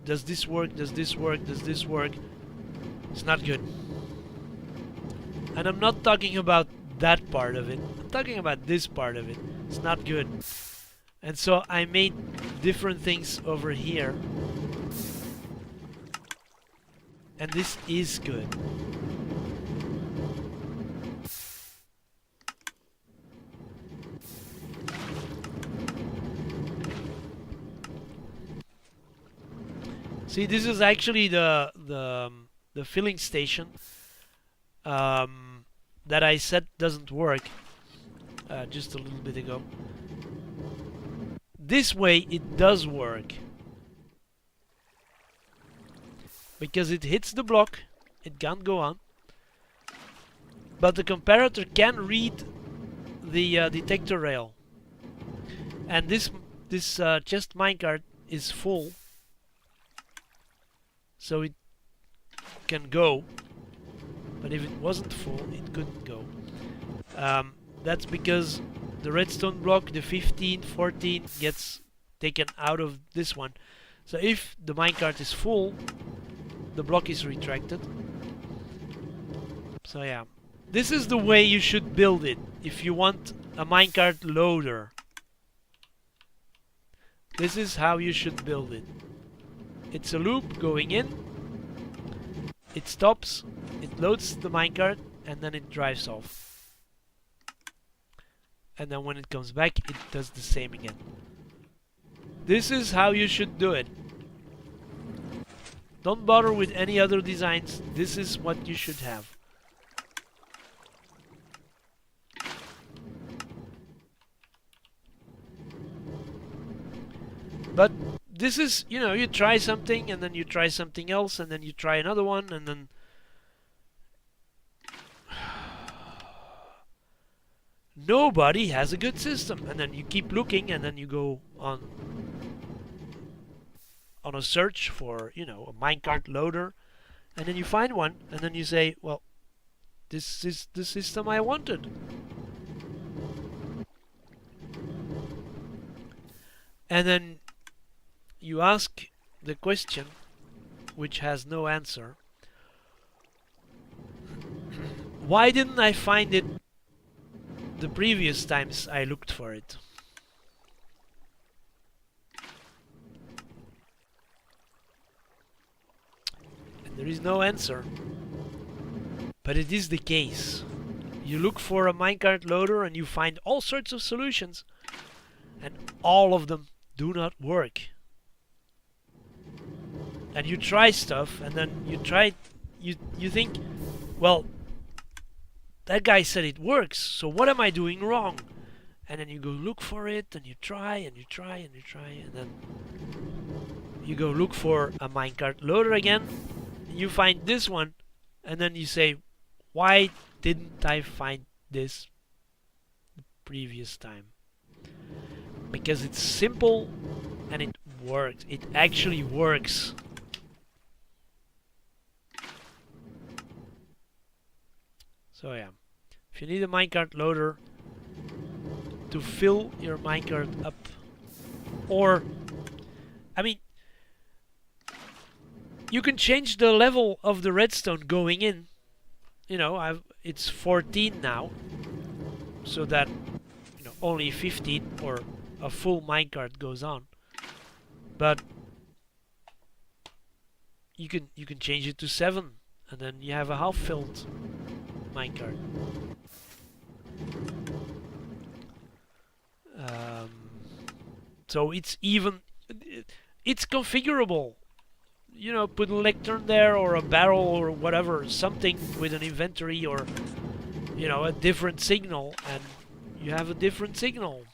Does this work? Does this work? Does this work? It's not good. And I'm not talking about that part of it. I'm talking about this part of it. It's not good. And so I made different things over here. And this is good. See, this is actually the filling station that I said doesn't work just a little bit ago. This way it does work, because it hits the block, it can't go on, but the comparator can read the detector rail, and this chest minecart is full, so it can go, but if it wasn't full it couldn't go. That's because the redstone block, the 15, 14, gets taken out of this one. So if the minecart is full, the block is retracted. So yeah, this is the way you should build it if you want a minecart loader. This is how you should build it. It's a loop going in, it stops, it loads the minecart, and then it drives off. And then when it comes back, it does the same again. This is how you should do it. Don't bother with any other designs. This is what you should have. But this is, you know, you try something, and then you try something else, and then you try another one, and then... Nobody has a good system, and then you keep looking, and then you go on a search for, you know, a minecart loader, and then you find one, and then you say, well, this is the system I wanted. And then you ask the question, which has no answer. Why didn't I find it the previous times I looked for it? And there is no answer. But it is the case. You look for a minecart loader and you find all sorts of solutions, and all of them do not work. And you try stuff, and then you think, well, that guy said it works, so what am I doing wrong? And then you go look for it, and you try, and you try, and you try, and then you go look for a minecart loader again, you find this one, and then you say, why didn't I find this the previous time? Because it's simple, and it works. It actually works. So yeah, if you need a minecart loader to fill your minecart up, or, I mean, you can change the level of the redstone going in. You know, it's 14 now, so that, you know, only 15 or a full minecart goes on. But you can change it to 7, and then you have a half filled minecart. So it's even, it's configurable. You know, put a lectern there or a barrel or whatever, something with an inventory or, you know, a different signal, and you have a different signal.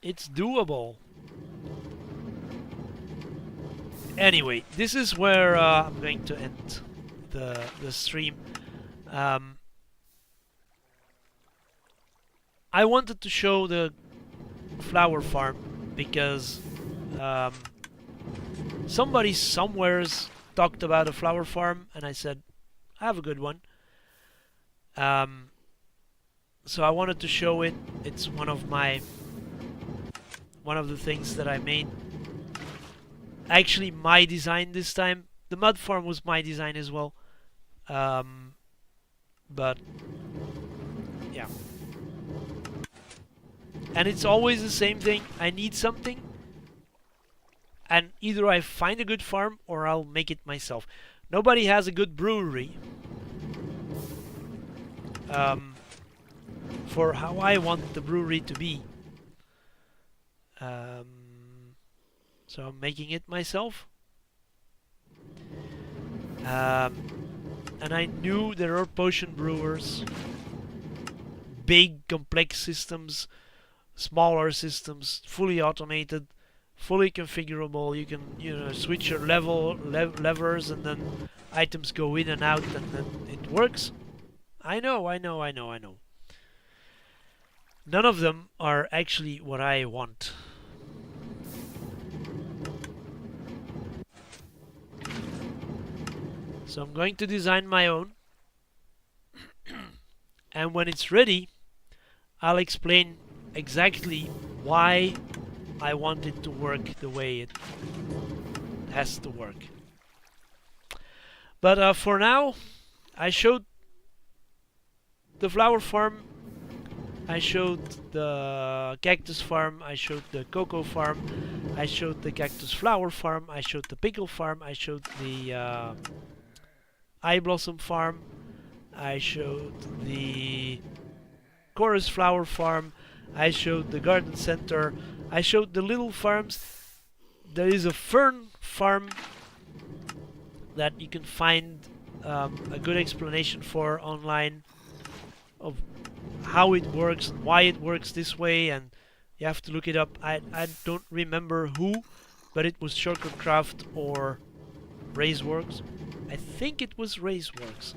It's doable. Anyway, this is where I'm going to end the stream. I wanted to show the flower farm because somebody somewhere's talked about a flower farm, and I said, I have a good one. So I wanted to show it. It's one of the things that I made. Actually, my design this time. The mud farm was my design as well. But yeah. And it's always the same thing. I need something, and either I find a good farm or I'll make it myself. Nobody has a good brewery for how I want the brewery to be. So I'm making it myself. And I knew there are potion brewers, big complex systems, smaller systems, fully automated, fully configurable. You can, you know, switch your levers, and then items go in and out, and then it works. I know. None of them are actually what I want. So I'm going to design my own. And when it's ready, I'll explain exactly why I want it to work the way it has to work. But for now, I showed the flower farm, I showed the cactus farm, I showed the cocoa farm, I showed the cactus flower farm, I showed the pickle farm, I showed the eye blossom farm, I showed the chorus flower farm, I showed the garden center, I showed the little farms. There is a fern farm that you can find a good explanation for online of how it works and why it works this way, and you have to look it up. I don't remember who, but it was Shortcraft or Raceworks. I think it was Raceworks.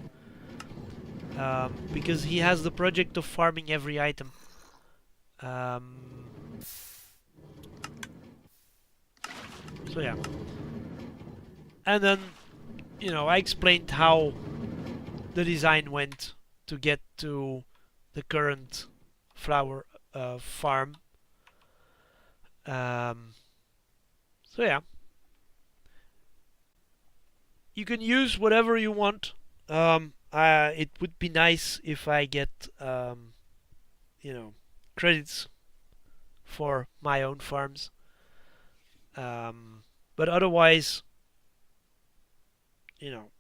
Because he has the project of farming every item. So yeah. And then, you know, I explained how the design went to get to the current flower farm. So yeah. You can use whatever you want. It would be nice if I get, you know, credits for my own farms. But otherwise, you know,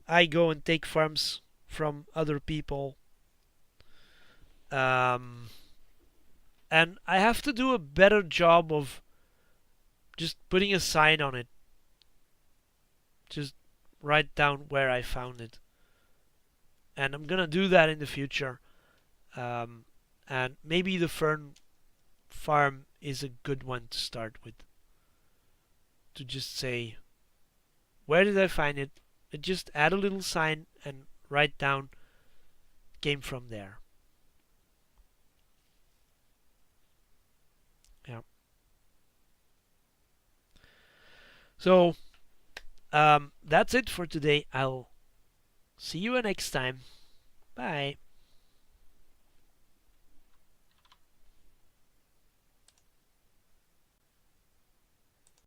I go and take farms from other people. And I have to do a better job of just putting a sign on it. Just write down where I found it. And I'm gonna do that in the future. And maybe the fern farm is a good one to start with. To just say, where did I find it? And just add a little sign and write down, came from there. Yeah. So, that's it for today. I'll see you next time. Bye.